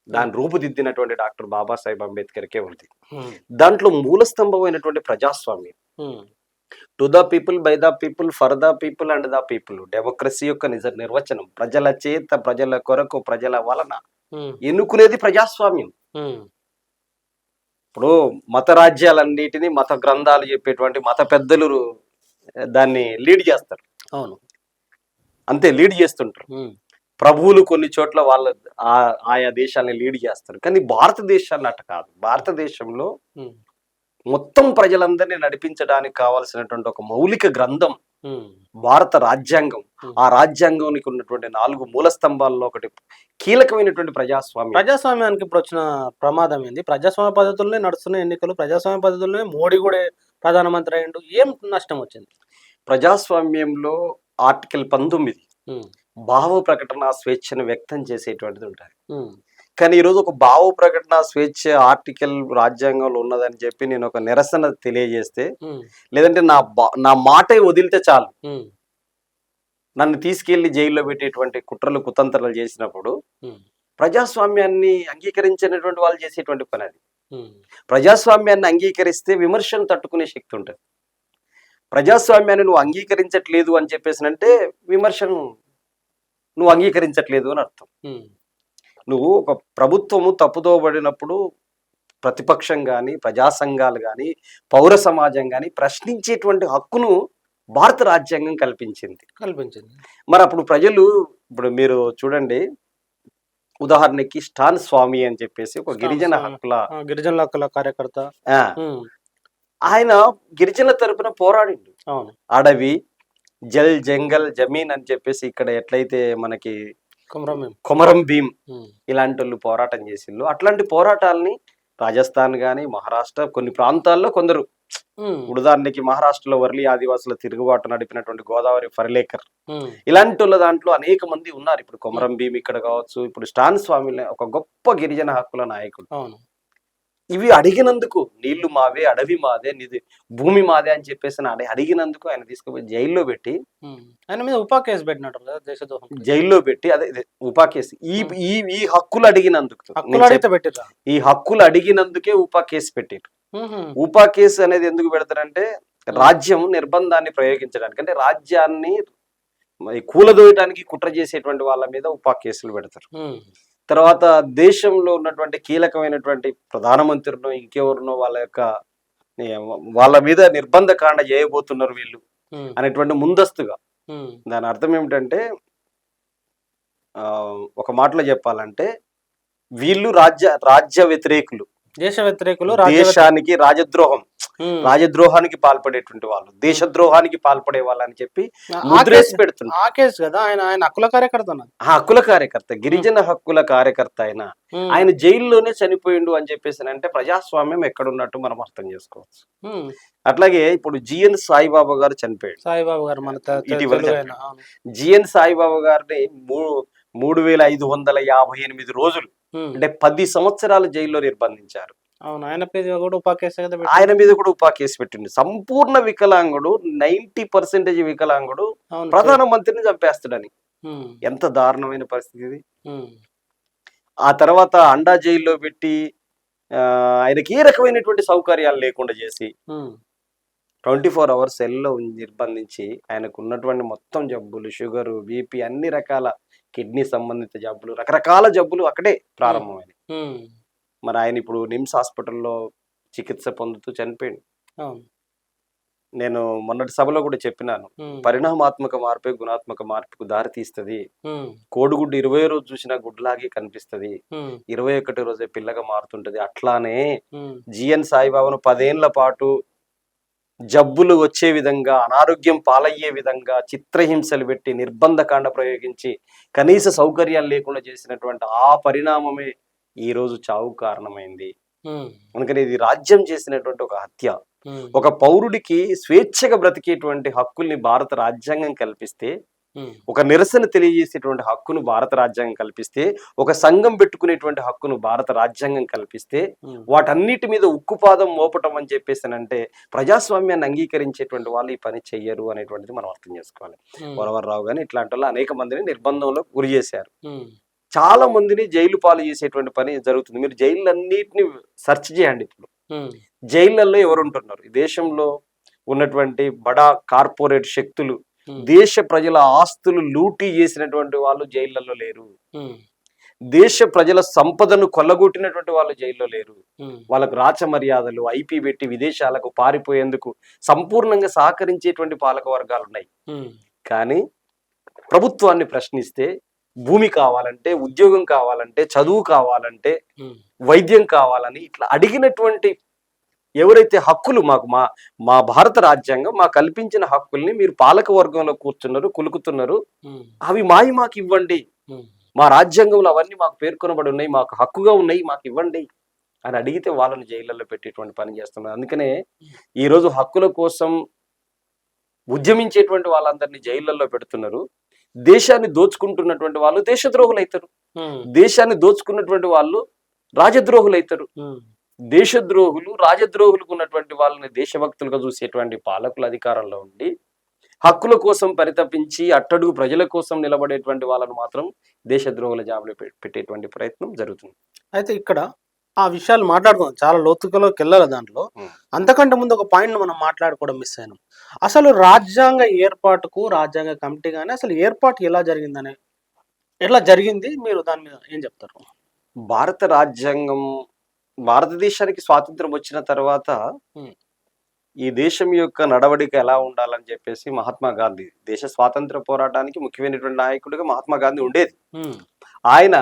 దాన్ని రూపుదిద్దినటువంటి డాక్టర్ బాబాసాహెబ్ అంబేద్కర్కే ఉంది. దాంట్లో మూలస్తంభమైనటువంటి ప్రజాస్వామ్యం, to the people, by the people, for the people and the people, democracy యొక్క నిర్వచనం, ప్రజల చేత, ప్రజల కొరకు, ప్రజల వలన ఎన్నుకునేది ప్రజాస్వామ్యం. ఇప్పుడు మత రాజ్యాలన్నిటినీ మత గ్రంథాలు చెప్పేటువంటి మత పెద్దలు దాన్ని లీడ్ చేస్తారు. అవును, అంతే, లీడ్ చేస్తుంటారు. ప్రభువులు కొన్ని చోట్ల వాళ్ళ ఆయా దేశాలని లీడ్ చేస్తారు. కానీ భారతదేశాన్ని అట్ట కాదు. భారతదేశంలో మొత్తం ప్రజలందరినీ నడిపించడానికి కావాల్సినటువంటి ఒక మౌలిక గ్రంథం భారత రాజ్యాంగం. ఆ రాజ్యాంగానికి ఉన్నటువంటి 4 మూల స్తంభాల్లో ఒకటి కీలకమైనటువంటి ప్రజాస్వామ్యం. ప్రజాస్వామ్యానికి ఇప్పుడు వచ్చిన ప్రమాదం ఏంది? ప్రజాస్వామ్య పద్ధతుల్లోనే నడుస్తున్న ఎన్నికలు, ప్రజాస్వామ్య పద్ధతుల్లోనే మోడీ కూడా ప్రధానమంత్రి అయ్యిండు. ఏం నష్టం వచ్చింది? ప్రజాస్వామ్యంలో ఆర్టికల్ 19 భావ ప్రకటన స్వేచ్ఛను వ్యక్తం చేసేటువంటిది ఉంటుంది. కానీ ఈరోజు ఒక భావ ప్రకటన స్వేచ్ఛ ఆర్టికల్ రాజ్యాంగంలో ఉన్నదని చెప్పి నేను ఒక నిరసన తెలియజేస్తే, లేదంటే నా మాటే వదిలితే చాలు నన్ను తీసుకెళ్లి జైల్లో పెట్టేటువంటి కుట్రలు కుతంత్రాలు చేసినప్పుడు, ప్రజాస్వామ్యాన్ని అంగీకరించినటువంటి వాళ్ళు చేసేటువంటి పని అది. ప్రజాస్వామ్యాన్ని అంగీకరిస్తే విమర్శను తట్టుకునే శక్తి ఉంటుంది. ప్రజాస్వామ్యాన్ని నువ్వు అంగీకరించట్లేదు అని చెప్పేసినంటే విమర్శను నువ్వు అంగీకరించట్లేదు అని అర్థం. నువ్వు ఒక ప్రభుత్వము తప్పుదోబడినప్పుడు ప్రతిపక్షం కానీ, ప్రజా సంఘాలు కానీ, పౌర సమాజం కానీ ప్రశ్నించేటువంటి హక్కును భారత రాజ్యాంగం కల్పించింది. మరి అప్పుడు ప్రజలు, ఇప్పుడు మీరు చూడండి, ఉదాహరణకి స్టాన్ స్వామి అని చెప్పేసి ఒక గిరిజనుల హక్కుల కార్యకర్త, ఆయన గిరిజనుల తరపున పోరాడిండు. అడవి, జల్, జంగల్, జమీన్ అని చెప్పేసి ఇక్కడ ఎట్లయితే మనకి కొమరం భీం ఇలాంటి వాళ్ళు పోరాటం చేసిండ్రు, అట్లాంటి పోరాటాలని రాజస్థాన్ గాని, మహారాష్ట్ర కొన్ని ప్రాంతాల్లో కొందరు, ఉదాహరణకి మహారాష్ట్రలో వర్లీ ఆదివాసుల తిరుగుబాటు నడిపినటువంటి గోదావరి ఫర్లేకర్, ఇలాంటి వాళ్ళ దాంట్లో అనేక మంది ఉన్నారు. ఇప్పుడు కొమరం భీం ఇక్కడ కావచ్చు, ఇప్పుడు స్టాన్ స్వామి ఒక గొప్ప గిరిజన హక్కుల నాయకుడు. ఇవి అడిగినందుకు, నీళ్లు మావే, అడవి మాదే, నిధి భూమి మాదే అని చెప్పేసి అడిగినందుకు ఆయన తీసుకుపోయి జైల్లో పెట్టి, ఆయన మీద ఉపా కేసు పెట్టినట్టు కదా, దేశద్రోహం జైల్లో పెట్టి, అదే ఉపా కేసు, ఈ హక్కులు అడిగినందుకు, ఈ హక్కులు అడిగినందుకే ఉపా కేసు పెట్టారు. ఉపా కేసు అనేది ఎందుకు పెడతారంటే, రాజ్యం నిర్బంధాన్ని ప్రయోగించడానికి, అంటే రాజ్యాన్ని కూలదోయడానికి కుట్ర చేసేటువంటి వాళ్ళ మీద ఉపా కేసులు పెడతారు. తర్వాత దేశంలో ఉన్నటువంటి కీలకమైనటువంటి ప్రధానమంత్రినో ఇంకెవరినో వాళ్ళ యొక్క వాళ్ళ మీద నిర్బంధ కాండ చేయబోతున్నారు వీళ్ళు అనేటువంటి ముందస్తుగా. దాని అర్థం ఏమిటంటే ఒక మాటలో చెప్పాలంటే వీళ్ళు రాజ్య వ్యతిరేకులు, దేశ వ్యతిరేకులు, దేశానికి రాజద్రోహానికి పాల్పడేటువంటి వాళ్ళు, దేశద్రోహానికి పాల్పడే వాళ్ళు అని చెప్పి ముద్రేసి పెడుతున్నారు. ఆ కేసు కదా, ఆయన హక్కుల కార్యకర్త, హక్కుల కార్యకర్త, గిరిజన హక్కుల కార్యకర్త ఆయన జైల్లోనే చనిపోయిండు అని చెప్పేసి అంటే ప్రజాస్వామ్యం ఎక్కడున్నట్టు మనం అర్థం చేసుకోవచ్చు. అట్లాగే ఇప్పుడు జిఎన్ సాయిబాబా గారు చనిపోయాడు. సాయిబాబా గారు మన జిఎన్ సాయిబాబా గారిని 3558 రోజులు అంటే 10 సంవత్సరాలు జైల్లో నిర్బంధించారు. ఆయన మీద కూడా ఉపా కేసు పెట్టిండు. సంపూర్ణ వికలాంగుడు, 90% వికలాంగుడు ప్రధానమంత్రిని చంపేస్తాడని. ఎంత దారుణమైన పరిస్థితి ఇది. ఆ తర్వాత అండా జైల్లో పెట్టి ఆయనకి ఏ రకమైనటువంటి సౌకర్యాలు లేకుండా చేసి 24 hours సెల్లో నిర్బంధించి ఆయనకు ఉన్నటువంటి మొత్తం జబ్బులు, షుగరు, బీపీ, అన్ని రకాల కిడ్నీ సంబంధిత జబ్బులు, రకరకాల జబ్బులు అక్కడే ప్రారంభమైనవి. మరి ఆయన ఇప్పుడు నిమ్స్ హాస్పిటల్లో చికిత్స పొందుతూ చనిపోయింది. నేను మొన్నటి సభలో కూడా చెప్పినాను, పరిణామాత్మక మార్పే గుణాత్మక మార్పుకు దారి తీస్తుంది. కోడిగుడ్డు 20 రోజు చూసినా గుడ్లాగే కనిపిస్తుంది, 21 రోజే పిల్లగా మారుతుంటది. అట్లానే జిఎన్ సాయిబాబాను 10 ఏళ్ల పాటు జబ్బులు వచ్చే విధంగా, అనారోగ్యం పాలయ్యే విధంగా చిత్రహింసలు పెట్టి నిర్బంధ కాండ ప్రయోగించి కనీస సౌకర్యాలు లేకుండా చేసినటువంటి ఆ పరిణామమే ఈ రోజు చావు కారణమైంది. అందుకని ఇది రాజ్యం చేసినటువంటి ఒక హత్య. ఒక పౌరుడికి స్వేచ్ఛగా బ్రతికేటువంటి హక్కుల్ని భారత రాజ్యాంగం కల్పిస్తే, ఒక నిరసన తెలియజేసేటువంటి హక్కును భారత రాజ్యాంగం కల్పిస్తే, ఒక సంఘం పెట్టుకునేటువంటి హక్కును భారత రాజ్యాంగం కల్పిస్తే, వాటన్నిటి మీద ఉక్కుపాదం మోపటం అని చెప్పేసానంటే ప్రజాస్వామ్యాన్ని అంగీకరించేటువంటి వాళ్ళు ఈ పని చెయ్యరు అనేటువంటిది మనం అర్థం చేసుకోవాలి. వరవర్రావు గాని ఇట్లాంటి వాళ్ళు అనేక మందిని నిర్బంధంలో గురి చేశారు. చాలా మందిని జైలు పాలు చేసేటువంటి పని జరుగుతుంది. మీరు జైళ్ళన్నిటిని సెర్చ్ చేయండి. ఇప్పుడు జైళ్ళల్లో ఎవరు ఉంటున్నారు? ఈ దేశంలో ఉన్నటువంటి బడా కార్పొరేట్ శక్తులు దేశ ప్రజల ఆస్తులు లూటీ చేసినటువంటి వాళ్ళు జైళ్ళల్లో లేరు. దేశ ప్రజల సంపదను కొల్లగొట్టినటువంటి వాళ్ళు జైల్లో లేరు. వాళ్ళకు రాచ మర్యాదలు, ఐపీ పెట్టి విదేశాలకు పారిపోయేందుకు సంపూర్ణంగా సహకరించేటువంటి పాలక వర్గాలు ఉన్నాయి. కానీ ప్రభుత్వాన్ని ప్రశ్నిస్తే భూమి కావాలంటే, ఉద్యోగం కావాలంటే, చదువు కావాలంటే, వైద్యం కావాలని ఇట్లా అడిగినటువంటి ఎవరైతే హక్కులు మా భారత రాజ్యాంగం మా కల్పించిన హక్కుల్ని మీరు పాలక వర్గంలో కూర్చున్నారు, కులుకుతున్నారు, అవి మాకు ఇవ్వండి, మా రాజ్యాంగంలో అవన్నీ మాకు పేర్కొనబడి ఉన్నాయి, మాకు హక్కుగా ఉన్నాయి, మాకు ఇవ్వండి అని అడిగితే వాళ్ళని జైళ్ళల్లో పెట్టేటువంటి పని చేస్తున్నారు. అందుకనే ఈరోజు హక్కుల కోసం ఉద్యమించేటువంటి వాళ్ళందరినీ జైళ్ళల్లో పెడుతున్నారు. దేశాన్ని దోచుకుంటున్నటువంటి వాళ్ళు దేశద్రోహులు అవుతారు, దేశాన్ని దోచుకున్నటువంటి వాళ్ళు రాజద్రోహులు అవుతారు. దేశద్రోహులు, రాజద్రోహులకు ఉన్నటువంటి వాళ్ళని దేశభక్తులుగా చూసేటువంటి పాలకుల అధికారంలో ఉండి హక్కుల కోసం పరితపించి అట్టడుగు ప్రజల కోసం నిలబడేటువంటి వాళ్ళను మాత్రం దేశద్రోహుల జాబులు పెట్టేటువంటి ప్రయత్నం జరుగుతుంది. అయితే ఇక్కడ ఆ విషయాలు మాట్లాడుకోవాలి, చాలా లోతులోకి వెళ్ళాలి దాంట్లో. అంతకంటే ముందు ఒక పాయింట్ మనం మాట్లాడుకోవడం మిస్ అయినాం. అసలు రాజ్యాంగ ఏర్పాటుకు రాజ్యాంగ కమిటీ కానీ అసలు ఏర్పాటు ఎలా జరిగింది, మీరు దాని మీద ఏం చెప్తారు? భారత రాజ్యాంగం భారతదేశానికి స్వాతంత్రం వచ్చిన తర్వాత ఈ దేశం యొక్క నడవడిక ఎలా ఉండాలని చెప్పేసి మహాత్మా గాంధీ, దేశ స్వాతంత్ర పోరాటానికి ముఖ్యమైనటువంటి నాయకుడిగా మహాత్మా గాంధీ ఉండేది. ఆయన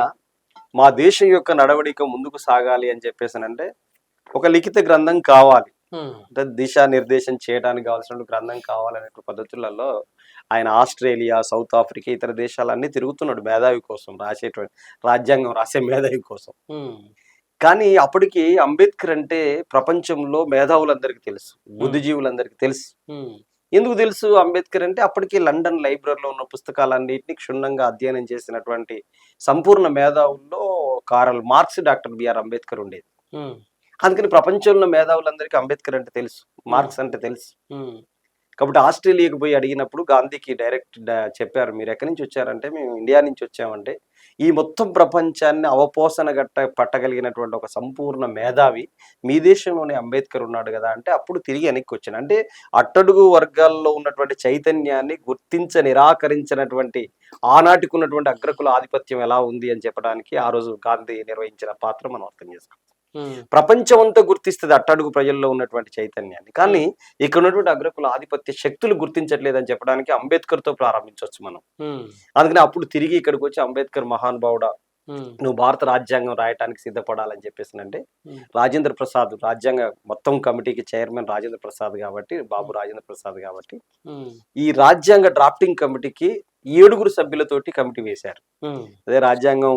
మా దేశం యొక్క నడవడిక ముందుకు సాగాలి అని చెప్పేసానంటే ఒక లిఖిత గ్రంథం కావాలి, అంటే దిశానిర్దేశం చేయడానికి కావాల్సిన గ్రంథం కావాలనే పద్ధతులలో ఆయన ఆస్ట్రేలియా, సౌత్ ఆఫ్రికా, ఇతర దేశాలన్నీ తిరుగుతున్నాడు మేధావి కోసం, రాజ్యాంగం రాసే మేధావి కోసం. కానీ అప్పటికి అంబేద్కర్ అంటే ప్రపంచంలో మేధావులందరికీ తెలుసు, బుద్ధిజీవులందరికీ తెలుసు. ఎందుకు తెలుసు అంబేద్కర్ అంటే? అప్పటికి లండన్ లైబ్రరీలో ఉన్న పుస్తకాలన్నింటినీ క్షుణ్ణంగా అధ్యయనం చేసినటువంటి సంపూర్ణ మేధావుల్లో Karl Marx, doctor B R Ambedkar ఉండేది. అందుకని ప్రపంచంలో మేధావులందరికీ అంబేద్కర్ అంటే తెలుసు, మార్క్స్ అంటే తెలుసు. కాబట్టి ఆస్ట్రేలియాకి పోయి అడిగినప్పుడు గాంధీకి డైరెక్ట్ చెప్పారు, మీరు ఎక్కడి నుంచి వచ్చారంటే మేము ఇండియా నుంచి వచ్చామంటే, ఈ మొత్తం ప్రపంచాన్ని అవపోసన పట్టగలిగినటువంటి ఒక సంపూర్ణ మేధావి మీ దేశంలోనే అంబేద్కర్ ఉన్నాడు కదా అంటే అప్పుడు తిరిగి వెనక్కి వచ్చాను. అంటే అట్టడుగు వర్గాల్లో ఉన్నటువంటి చైతన్యాన్ని నిరాకరించినటువంటి ఆనాటికి ఉన్నటువంటి అగ్రకుల ఆధిపత్యం ఎలా ఉంది అని చెప్పడానికి ఆ రోజు గాంధీ నిర్వహించిన పాత్ర మనం అర్థం చేసుకోవాలి. ప్రపంచం అంతా గుర్తిస్తుంది అట్టడుగు ప్రజల్లో ఉన్నటువంటి చైతన్యాన్ని. కానీ ఇక్కడ ఉన్నటువంటి అగ్రకుల ఆధిపత్య శక్తులు గుర్తించట్లేదని చెప్పడానికి అంబేద్కర్ తో ప్రారంభించవచ్చు మనం. అందుకని అప్పుడు తిరిగి ఇక్కడికి వచ్చి అంబేద్కర్ మహానుభావుడా, నువ్వు భారత రాజ్యాంగం రాయటానికి సిద్ధపడాలని చెప్పేసినంటే రాజేంద్ర ప్రసాద్ రాజ్యాంగ మొత్తం కమిటీకి చైర్మన్ రాజేంద్ర ప్రసాద్ కాబట్టి, బాబు రాజేంద్ర ప్రసాద్ కాబట్టి ఈ రాజ్యాంగ డ్రాఫ్టింగ్ కమిటీకి 7 సభ్యులతోటి కమిటీ వేశారు. అదే రాజ్యాంగం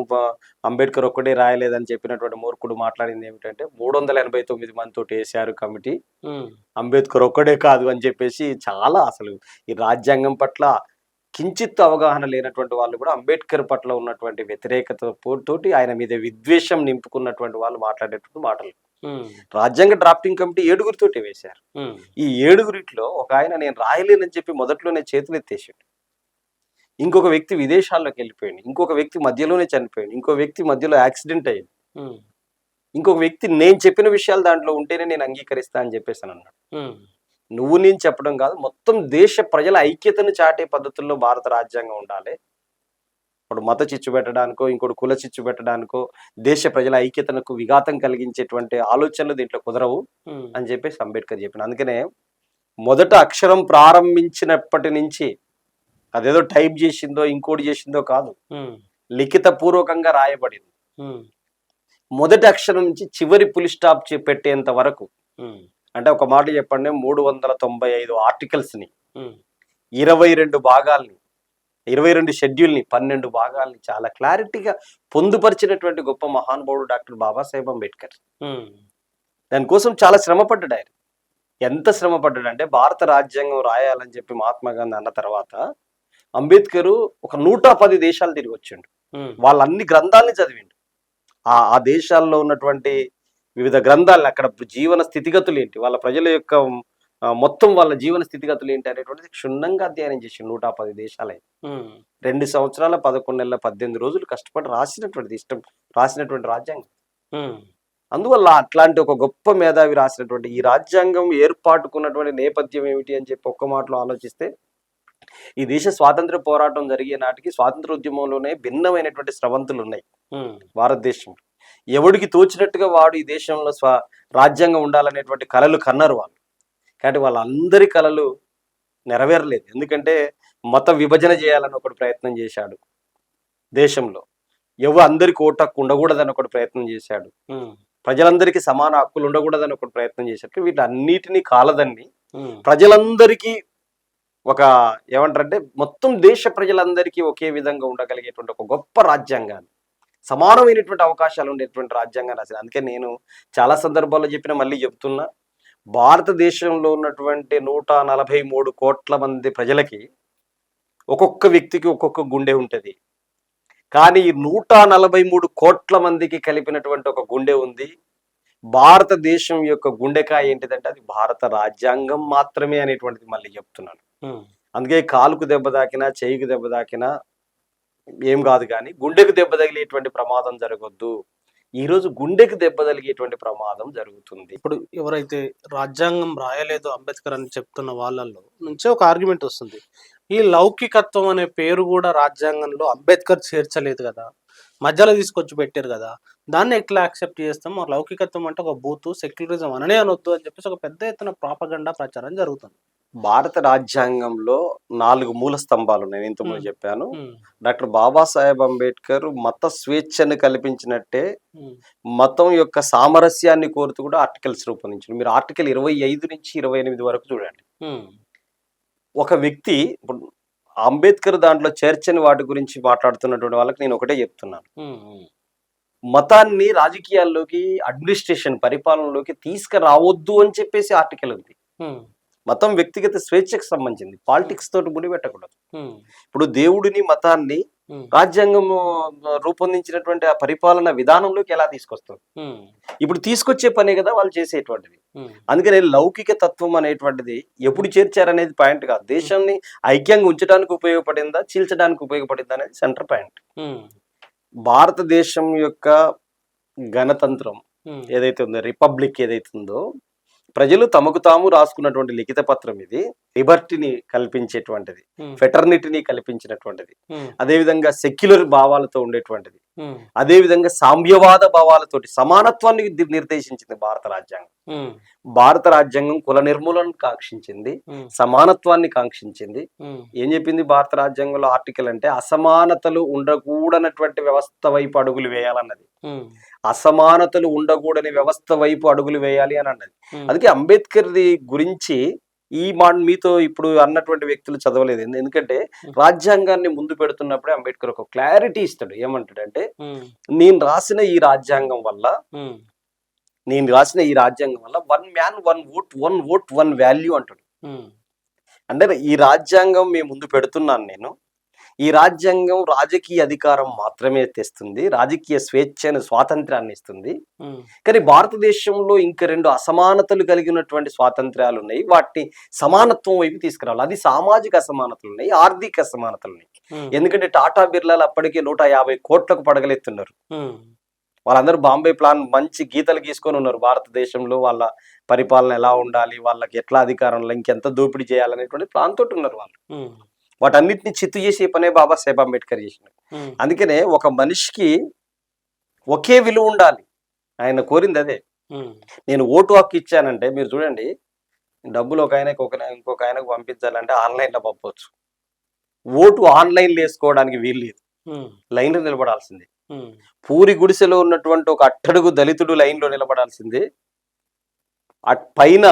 అంబేద్కర్ ఒక్కడే రాయలేదని చెప్పినటువంటి మూర్ఖుడు మాట్లాడింది ఏమిటంటే 389 మందితోటి వేశారు కమిటీ, అంబేద్కర్ ఒక్కడే కాదు అని చెప్పేసి చాలా అసలు ఈ రాజ్యాంగం పట్ల కించిత్ అవగాహన లేనటువంటి వాళ్ళు కూడా అంబేద్కర్ పట్ల ఉన్నటువంటి వ్యతిరేకత తోటి ఆయన మీద విద్వేషం నింపుకున్నటువంటి వాళ్ళు మాట్లాడేటువంటి మాటలు. రాజ్యాంగ డ్రాఫ్టింగ్ కమిటీ 7 వేశారు. ఈ 7 ఒక ఆయన నేను రాయలేనని చెప్పి మొదట్లోనే చేతులు ఎత్తేసాడు. ఇంకొక వ్యక్తి విదేశాల్లోకి వెళ్ళిపోయింది, ఇంకొక వ్యక్తి మధ్యలోనే చనిపోయింది, ఇంకో వ్యక్తి మధ్యలో యాక్సిడెంట్ అయ్యింది, ఇంకొక వ్యక్తి నేను చెప్పిన విషయాలు దాంట్లో ఉంటేనే నేను అంగీకరిస్తా అని చెప్పేసి అన్నాడు. నువ్వు నేను చెప్పడం కాదు, మొత్తం దేశ ప్రజల ఐక్యతను చాటే పద్ధతుల్లో భారత రాజ్యాంగం ఉండాలి. ఇప్పుడు మత చిచ్చు పెట్టడానికో ఇంకోటి కుల చిచ్చు పెట్టడానికో దేశ ప్రజల ఐక్యతకు విఘాతం కలిగించేటువంటి ఆలోచనలు దీంట్లో కుదరవు అని చెప్పేసి అంబేద్కర్ చెప్పిన. అందుకనే మొదట అక్షరం ప్రారంభించినప్పటి నుంచి అదేదో టైప్ చేసిందో ఇంకోటి చేసిందో కాదు, లిఖిత పూర్వకంగా రాయబడింది. మొదటి అక్షరం నుంచి చివరి పులి స్టాప్ పెట్టేంత వరకు, అంటే ఒక మాట చెప్పండి, 395 ఆర్టికల్స్ ని 22 భాగాల్ని 22 షెడ్యూల్ని 12 భాగాల్ని చాలా క్లారిటీగా పొందుపరిచినటువంటి గొప్ప మహానుభావుడు డాక్టర్ బాబాసాహెబ్ అంబేద్కర్. దానికోసం చాలా శ్రమ పడ్డాడు ఆయన. ఎంత శ్రమ పడ్డాడు అంటే భారత రాజ్యాంగం రాయాలని చెప్పి మహాత్మా గాంధీ అన్న తర్వాత అంబేద్కర్ ఒక 110 దేశాలు తిరిగి వచ్చిండు. వాళ్ళన్ని గ్రంథాలని చదివిండు. ఆ దేశాల్లో ఉన్నటువంటి వివిధ గ్రంథాలను, అక్కడ జీవన స్థితిగతులు ఏంటి, వాళ్ళ ప్రజల యొక్క మొత్తం వాళ్ళ జీవన స్థితిగతులు ఏంటి అనేటువంటిది క్షుణ్ణంగా అధ్యయనం చేసి 110 దేశాలై 2 సంవత్సరాల 11 నెలల 18 రోజులు కష్టపడి రాసినటువంటి రాజ్యాంగం. అందువల్ల అట్లాంటి ఒక గొప్ప మేధావి రాసినటువంటి ఈ రాజ్యాంగం ఏర్పాటుకున్నటువంటి నేపథ్యం ఏమిటి అని చెప్పి ఒక్క మాటలో ఆలోచిస్తే, ఈ దేశ స్వాతంత్ర పోరాటం జరిగే నాటికి స్వాతంత్ర ఉద్యమంలోనే భిన్నమైనటువంటి స్రవంతులు ఉన్నాయి భారతదేశంలో. ఎవడికి తోచినట్టుగా వాడు ఈ దేశంలో రాజ్యాంగం ఉండాలనేటువంటి కలలు కన్నారు వాళ్ళు. కాబట్టి వాళ్ళందరి కలలు నెరవేరలేదు. ఎందుకంటే మత విభజన చేయాలని ఒకటి ప్రయత్నం చేశాడు దేశంలో, అందరికి ఓటు హక్కు ఉండకూడదని ఒకటి ప్రయత్నం చేశాడు, ప్రజలందరికీ సమాన హక్కులు ఉండకూడదని ఒకటి ప్రయత్నం చేశాడు. వీటన్నిటినీ కాలదన్ని ప్రజలందరికీ ఒక ఏమంటారంటే మొత్తం దేశ ప్రజలందరికీ ఒకే విధంగా ఉండగలిగేటువంటి ఒక గొప్ప రాజ్యాంగాన్ని, సమానమైనటువంటి అవకాశాలు ఉండేటువంటి రాజ్యాంగాన్ని రాశారు. అందుకే నేను చాలా సందర్భాల్లో చెప్పిన, మళ్ళీ చెప్తున్నా, భారతదేశంలో ఉన్నటువంటి 143 కోట్ల మంది ప్రజలకి ఒక్కొక్క వ్యక్తికి ఒక్కొక్క గుండె ఉంటుంది. కానీ 143 కోట్ల మందికి కలిపినటువంటి ఒక గుండె ఉంది. భారతదేశం యొక్క గుండెకాయ ఏంటిదంటే అది భారత రాజ్యాంగం మాత్రమే అనేటువంటిది మళ్ళీ చెప్తున్నాను. అందుకే కాలుకు దెబ్బ తాకినా చేయికి దెబ్బ తాకినా ఏం కాదు, కానీ గుండెకు దెబ్బ తగిలేటువంటి ప్రమాదం జరగొద్దు. ఈ రోజు గుండెకు దెబ్బ తగిలేటువంటి ప్రమాదం జరుగుతుంది. ఇప్పుడు ఎవరైతే రాజ్యాంగం రాయలేదు అంబేద్కర్ అని చెప్తున్న వాళ్ళల్లో నుంచే ఒక ఆర్గ్యుమెంట్ వస్తుంది, ఈ లౌకికత్వం అనే పేరు కూడా రాజ్యాంగంలో అంబేద్కర్ చేర్చలేదు కదా, మధ్యలో తీసుకొచ్చి పెట్టారు కదా, దాన్ని ఎట్లా యాక్సెప్ట్ చేస్తాం? లౌకికత్వం అంటే ఒక బూతు, సెక్యులరిజం అననే అనొద్దు అని చెప్పేసి ఒక పెద్ద ఎత్తున ప్రాపగండా ప్రచారం జరుగుతుంది. భారత రాజ్యాంగంలో 4 మూల స్తంభాలు ఉన్నాయి. నేను ఇంతకుముందు చెప్పాను. డాక్టర్ బాబాసాహెబ్ అంబేద్కర్ మత స్వేచ్ఛను కల్పించినట్టే మతం యొక్క సామరస్యాన్ని కోరుతూ కూడా ఆర్టికల్స్ రూపొందించారు. మీరు ఆర్టికల్ 25 నుంచి 28 వరకు చూడండి. ఒక వ్యక్తి, ఇప్పుడు అంబేద్కర్ దాంట్లో చేర్చని వాటి గురించి మాట్లాడుతున్నటువంటి వాళ్ళకి నేను ఒకటే చెప్తున్నాను, మతాన్ని రాజకీయాల్లోకి, అడ్మినిస్ట్రేషన్ పరిపాలనలోకి తీసుకురావద్దు అని చెప్పేసి ఆర్టికల్ ఉంది. మతం వ్యక్తిగత స్వేచ్ఛకు సంబంధించింది, పాలిటిక్స్ తోటి ముడిపెట్టకూడదు. ఇప్పుడు దేవుడిని, మతాన్ని రాజ్యాంగం రూపొందించినటువంటి ఆ పరిపాలన విధానంలోకి ఎలా తీసుకొస్తారు? ఇప్పుడు తీసుకొచ్చే పనే కదా వాళ్ళు చేసేటువంటిది. అందుకనే లౌకిక తత్వం అనేటువంటిది ఎప్పుడు చేర్చారనేది పాయింట్ కాదు. దేశాన్ని ఐక్యంగా ఉంచడానికి ఉపయోగపడిందా, చీల్చడానికి ఉపయోగపడిందా అనేది సెంటర్ పాయింట్. భారతదేశం యొక్క గణతంత్రం ఏదైతే ఉందో, రిపబ్లిక్ ఏదైతే ఉందో, ప్రజలు తమకు తాము రాసుకున్నటువంటి లిఖిత పత్రం ఇది. లిబర్టీని కల్పించేటువంటిది, ఫెటర్నిటీని కల్పించినటువంటిది, అదేవిధంగా సెక్యులర్ భావాలతో ఉండేటువంటిది, అదేవిధంగా సామ్యవాద భావాలతోటి సమానత్వాన్ని నిర్దేశించింది భారత రాజ్యాంగం. భారత రాజ్యాంగం కుల నిర్మూలన కాంక్షించింది, సమానత్వాన్ని కాంక్షించింది. ఏం చెప్పింది భారత రాజ్యాంగంలో ఆర్టికల్ అంటే అసమానతలు ఉండకూడనటువంటి వ్యవస్థ వైపు అడుగులు వేయాలన్నది. అసమానతలు ఉండకూడని వ్యవస్థ వైపు అడుగులు వేయాలి అని అన్నది. అందుకే అంబేద్కర్ గురించి ఈ మీతో ఇప్పుడు అన్నటువంటి వ్యక్తులు చదవలేదు. ఎందుకంటే రాజ్యాంగాన్ని ముందు పెడుతున్నప్పుడే అంబేద్కర్ ఒక క్లారిటీ ఇస్తాడు. ఏమంటాడంటే, నేను రాసిన ఈ రాజ్యాంగం వల్ల one man one vote one value అంటాడు. అంటే ఈ రాజ్యాంగం మీ ముందు పెడుతున్నాను నేను. ఈ రాజ్యాంగం రాజకీయ అధికారం మాత్రమే తెస్తుంది, రాజకీయ స్వేచ్ఛను, స్వాతంత్రాన్ని ఇస్తుంది. కానీ భారతదేశంలో ఇంకా 2 అసమానతలు కలిగినటువంటి స్వాతంత్ర్యాలు ఉన్నాయి. వాటిని సమానత్వం వైపు తీసుకురావాలి. అది సామాజిక అసమానతలు ఉన్నాయి, ఆర్థిక అసమానతలు ఉన్నాయి. ఎందుకంటే టాటా బిర్లాలు అప్పటికే 150 కోట్లకు పడగలెత్తున్నారు. వాళ్ళందరూ బాంబే ప్లాన్ మంచి గీతలు గీసుకొని ఉన్నారు. భారతదేశంలో వాళ్ళ పరిపాలన ఎలా ఉండాలి, వాళ్ళకి ఎట్లా అధికారంలో ఇంకెంత దోపిడీ చేయాలనేటువంటి ప్లాన్ తోటి ఉన్నారు వాళ్ళు. వాటన్నిటిని చిత్తు చేసే పనే బాబాసాహెబ్ అంబేద్కర్ చేసినాడు. అందుకనే ఒక మనిషికి ఒకే విలువ ఉండాలి. ఆయన కోరింది అదే. నేను ఓటు హక్కు ఇచ్చానంటే మీరు చూడండి, డబ్బులు ఒక ఆయనకు ఇంకొక ఆయనకు పంపించాలంటే ఆన్లైన్లో పంపవచ్చు. ఓటు ఆన్లైన్లో వేసుకోవడానికి వీలు లేదు, లైన్లో నిలబడాల్సిందే. పూరి గుడిసెలో ఉన్నటువంటి ఒక అట్టడుగు దళితుడు లైన్లో నిలబడాల్సిందే. పైన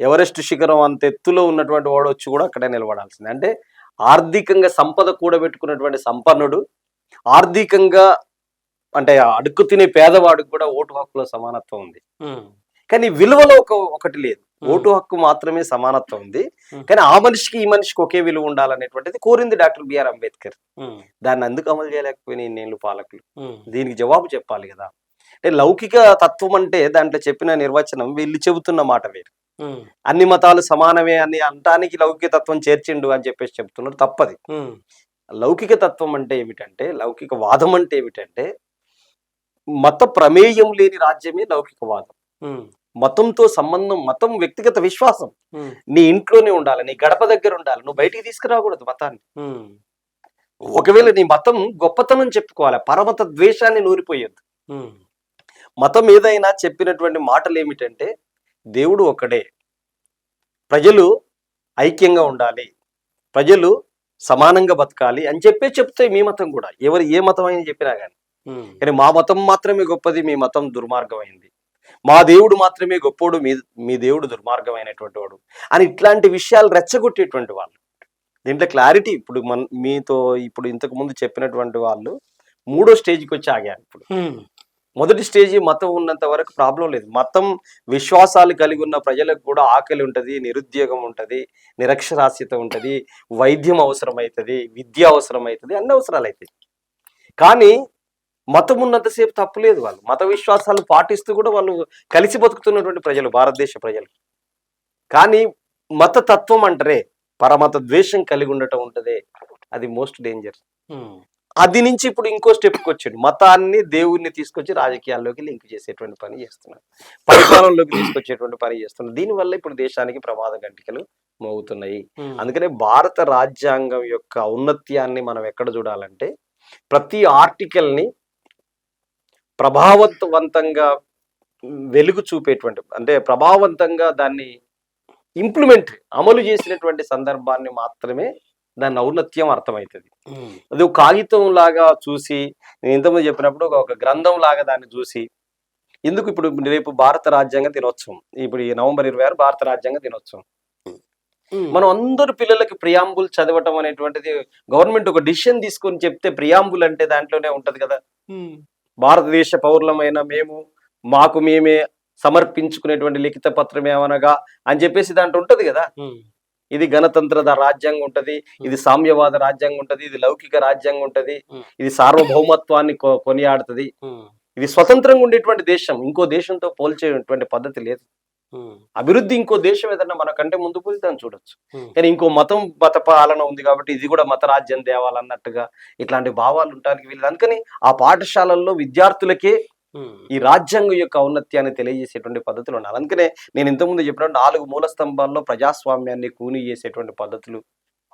ఎవరెస్ట్ శిఖరం అంత ఎత్తులో ఉన్నటువంటి వాడు వచ్చి కూడా అక్కడే నిలబడాల్సిందే. అంటే ఆర్థికంగా సంపద కూడబెట్టుకున్నటువంటి సంపన్నుడు, ఆర్థికంగా అంటే అడుక్కు తినే పేదవాడికి కూడా ఓటు హక్కులో సమానత్వం ఉంది. కానీ విలువలో ఒకటి లేదు. ఓటు హక్కు మాత్రమే సమానత్వం ఉంది. కానీ ఆ మనిషికి ఈ మనిషికి ఒకే విలువ ఉండాలనేటువంటిది కోరింది డాక్టర్ బిఆర్ అంబేద్కర్. దాన్ని ఎందుకు అమలు చేయలేకపోయినా ఇన్నేళ్ళు పాలకులు? దీనికి జవాబు చెప్పాలి కదా. అంటే లౌకిక తత్వం అంటే దాంట్లో చెప్పిన నిర్వచనం వీళ్ళు చెబుతున్న మాట వేరు. అన్ని మతాలు సమానమే అని అంటానికి లౌకిక తత్వం చేర్చిండు అని చెప్పేసి చెప్తున్నారు. తప్పది. లౌకిక తత్వం అంటే ఏమిటంటే, లౌకిక వాదం అంటే ఏమిటంటే, మత ప్రమేయం లేని రాజ్యమే లౌకికవాదం. మతంతో సంబంధం, మతం వ్యక్తిగత విశ్వాసం. నీ ఇంట్లోనే ఉండాలి, నీ గడప దగ్గర ఉండాలి, నువ్వు బయటికి తీసుకురాకూడదు మతాన్ని. ఒకవేళ నీ మతం గొప్పతనం చెప్పుకోవాలి, పరమత ద్వేషాన్ని నూరిపోయొద్దు. మతం ఏదైనా చెప్పినటువంటి మాటలు ఏమిటంటే, దేవుడు ఒక్కడే, ప్రజలు ఐక్యంగా ఉండాలి, ప్రజలు సమానంగా బతకాలి అని చెప్తాయి మీ మతం కూడా. ఎవరు ఏ మతం అయినా చెప్పినా కానీ. కానీ మా మతం మాత్రమే గొప్పది, మీ మతం దుర్మార్గమైంది, మా దేవుడు మాత్రమే గొప్పోడు, మీ దేవుడు దుర్మార్గమైనటువంటి వాడు అని ఇట్లాంటి విషయాలు రెచ్చగొట్టేటువంటి వాళ్ళు. దీంట్లో క్లారిటీ ఇప్పుడు మీతో ఇప్పుడు ఇంతకు ముందు చెప్పినటువంటి వాళ్ళు 3వ స్టేజ్కి వచ్చి ఆగారు. ఇప్పుడు మొదటి స్టేజీ మతం ఉన్నంత వరకు ప్రాబ్లం లేదు. మతం విశ్వాసాలు కలిగి ఉన్న ప్రజలకు కూడా ఆకలి ఉంటుంది, నిరుద్యోగం ఉంటుంది, నిరక్షరాస్యత ఉంటుంది, వైద్యం అవసరమవుతుంది, విద్య అవసరమవుతుంది, అన్ని అవసరాలు అవుతాయి. కానీ మతం ఉన్నంతసేపు తప్పులేదు. వాళ్ళు మత విశ్వాసాలు పాటిస్తూ కూడా వాళ్ళు కలిసి బతుకుతున్నటువంటి ప్రజలు, భారతదేశ ప్రజలు. కానీ మత తత్వం అంటారే, పరమత ద్వేషం కలిగి ఉండటం ఉంటుంది, అది మోస్ట్ డేంజర్. అది నుంచి ఇప్పుడు ఇంకో స్టెప్కి వచ్చాడు. మతాన్ని దేవుడిని తీసుకొచ్చి రాజకీయాల్లోకి లింక్ చేసేటువంటి పని చేస్తున్నారు, పరిపాలనలోకి తీసుకొచ్చేటువంటి పని చేస్తున్నారు. దీనివల్ల ఇప్పుడు దేశానికి ప్రమాద గంటికలు మోగుతున్నాయి. అందుకనే భారత రాజ్యాంగం యొక్క ఔన్నత్యాన్ని మనం ఎక్కడ చూడాలంటే, ప్రతి ఆర్టికల్ని ప్రభావవంతంగా వెలుగు చూపేటువంటి, అంటే ప్రభావవంతంగా దాన్ని అమలు చేసినటువంటి సందర్భాన్ని మాత్రమే దాని ఔన్నత్యం అర్థమవుతుంది. అది ఒక కాగితం లాగా చూసి, నేను ఇంతకుముందు చెప్పినప్పుడు ఒక గ్రంథం లాగా దాన్ని చూసి, ఎందుకు ఇప్పుడు రేపు భారత రాజ్యాంగ దినోత్సవం, ఇప్పుడు ఈ నవంబర్ 26 భారత రాజ్యాంగ దినోత్సవం. మనం అందరు పిల్లలకి ప్రియాంబుల్ చదవటం అనేటువంటిది గవర్నమెంట్ ఒక డిసిషన్ తీసుకొని చెప్తే, ప్రియాంబుల్ అంటే దాంట్లోనే ఉంటది కదా, భారతదేశ పౌరులమైన మేము మాకు మేమే సమర్పించుకునేటువంటి లిఖిత పత్రం ఏమనగా అని చెప్పేసి దాంట్లో ఉంటది కదా. ఇది గణతంత్ర రాజ్యాంగం ఉంటది, ఇది సామ్యవాద రాజ్యాంగం ఉంటది, ఇది లౌకిక రాజ్యాంగం ఉంటది, ఇది సార్వభౌమత్వాన్ని కొనియాడుతుంది, ఇది స్వతంత్రంగా ఉండేటువంటి దేశం, ఇంకో దేశంతో పోల్చేటువంటి పద్ధతి లేదు. అభివృద్ధి ఇంకో దేశం ఏదన్నా మనకంటే ముందు పోయి దాన్ని చూడొచ్చు. కానీ ఇంకో మత పాలన ఉంది కాబట్టి ఇది కూడా మత రాజ్యం తేవాలన్నట్టుగా ఇట్లాంటి భావాలు ఉండడానికి వీళ్ళు. అందుకని ఆ పాఠశాలల్లో విద్యార్థులకే ఈ రాజ్యాంగం యొక్క ఔన్నత్యాన్ని తెలియజేసేటువంటి పద్ధతులు ఉండాలి. అందుకనే నేను ఇంతకుముందు చెప్పినట్టు 4 మూల స్తంభాల్లో ప్రజాస్వామ్యాన్ని కూని చేసేటువంటి పద్ధతులు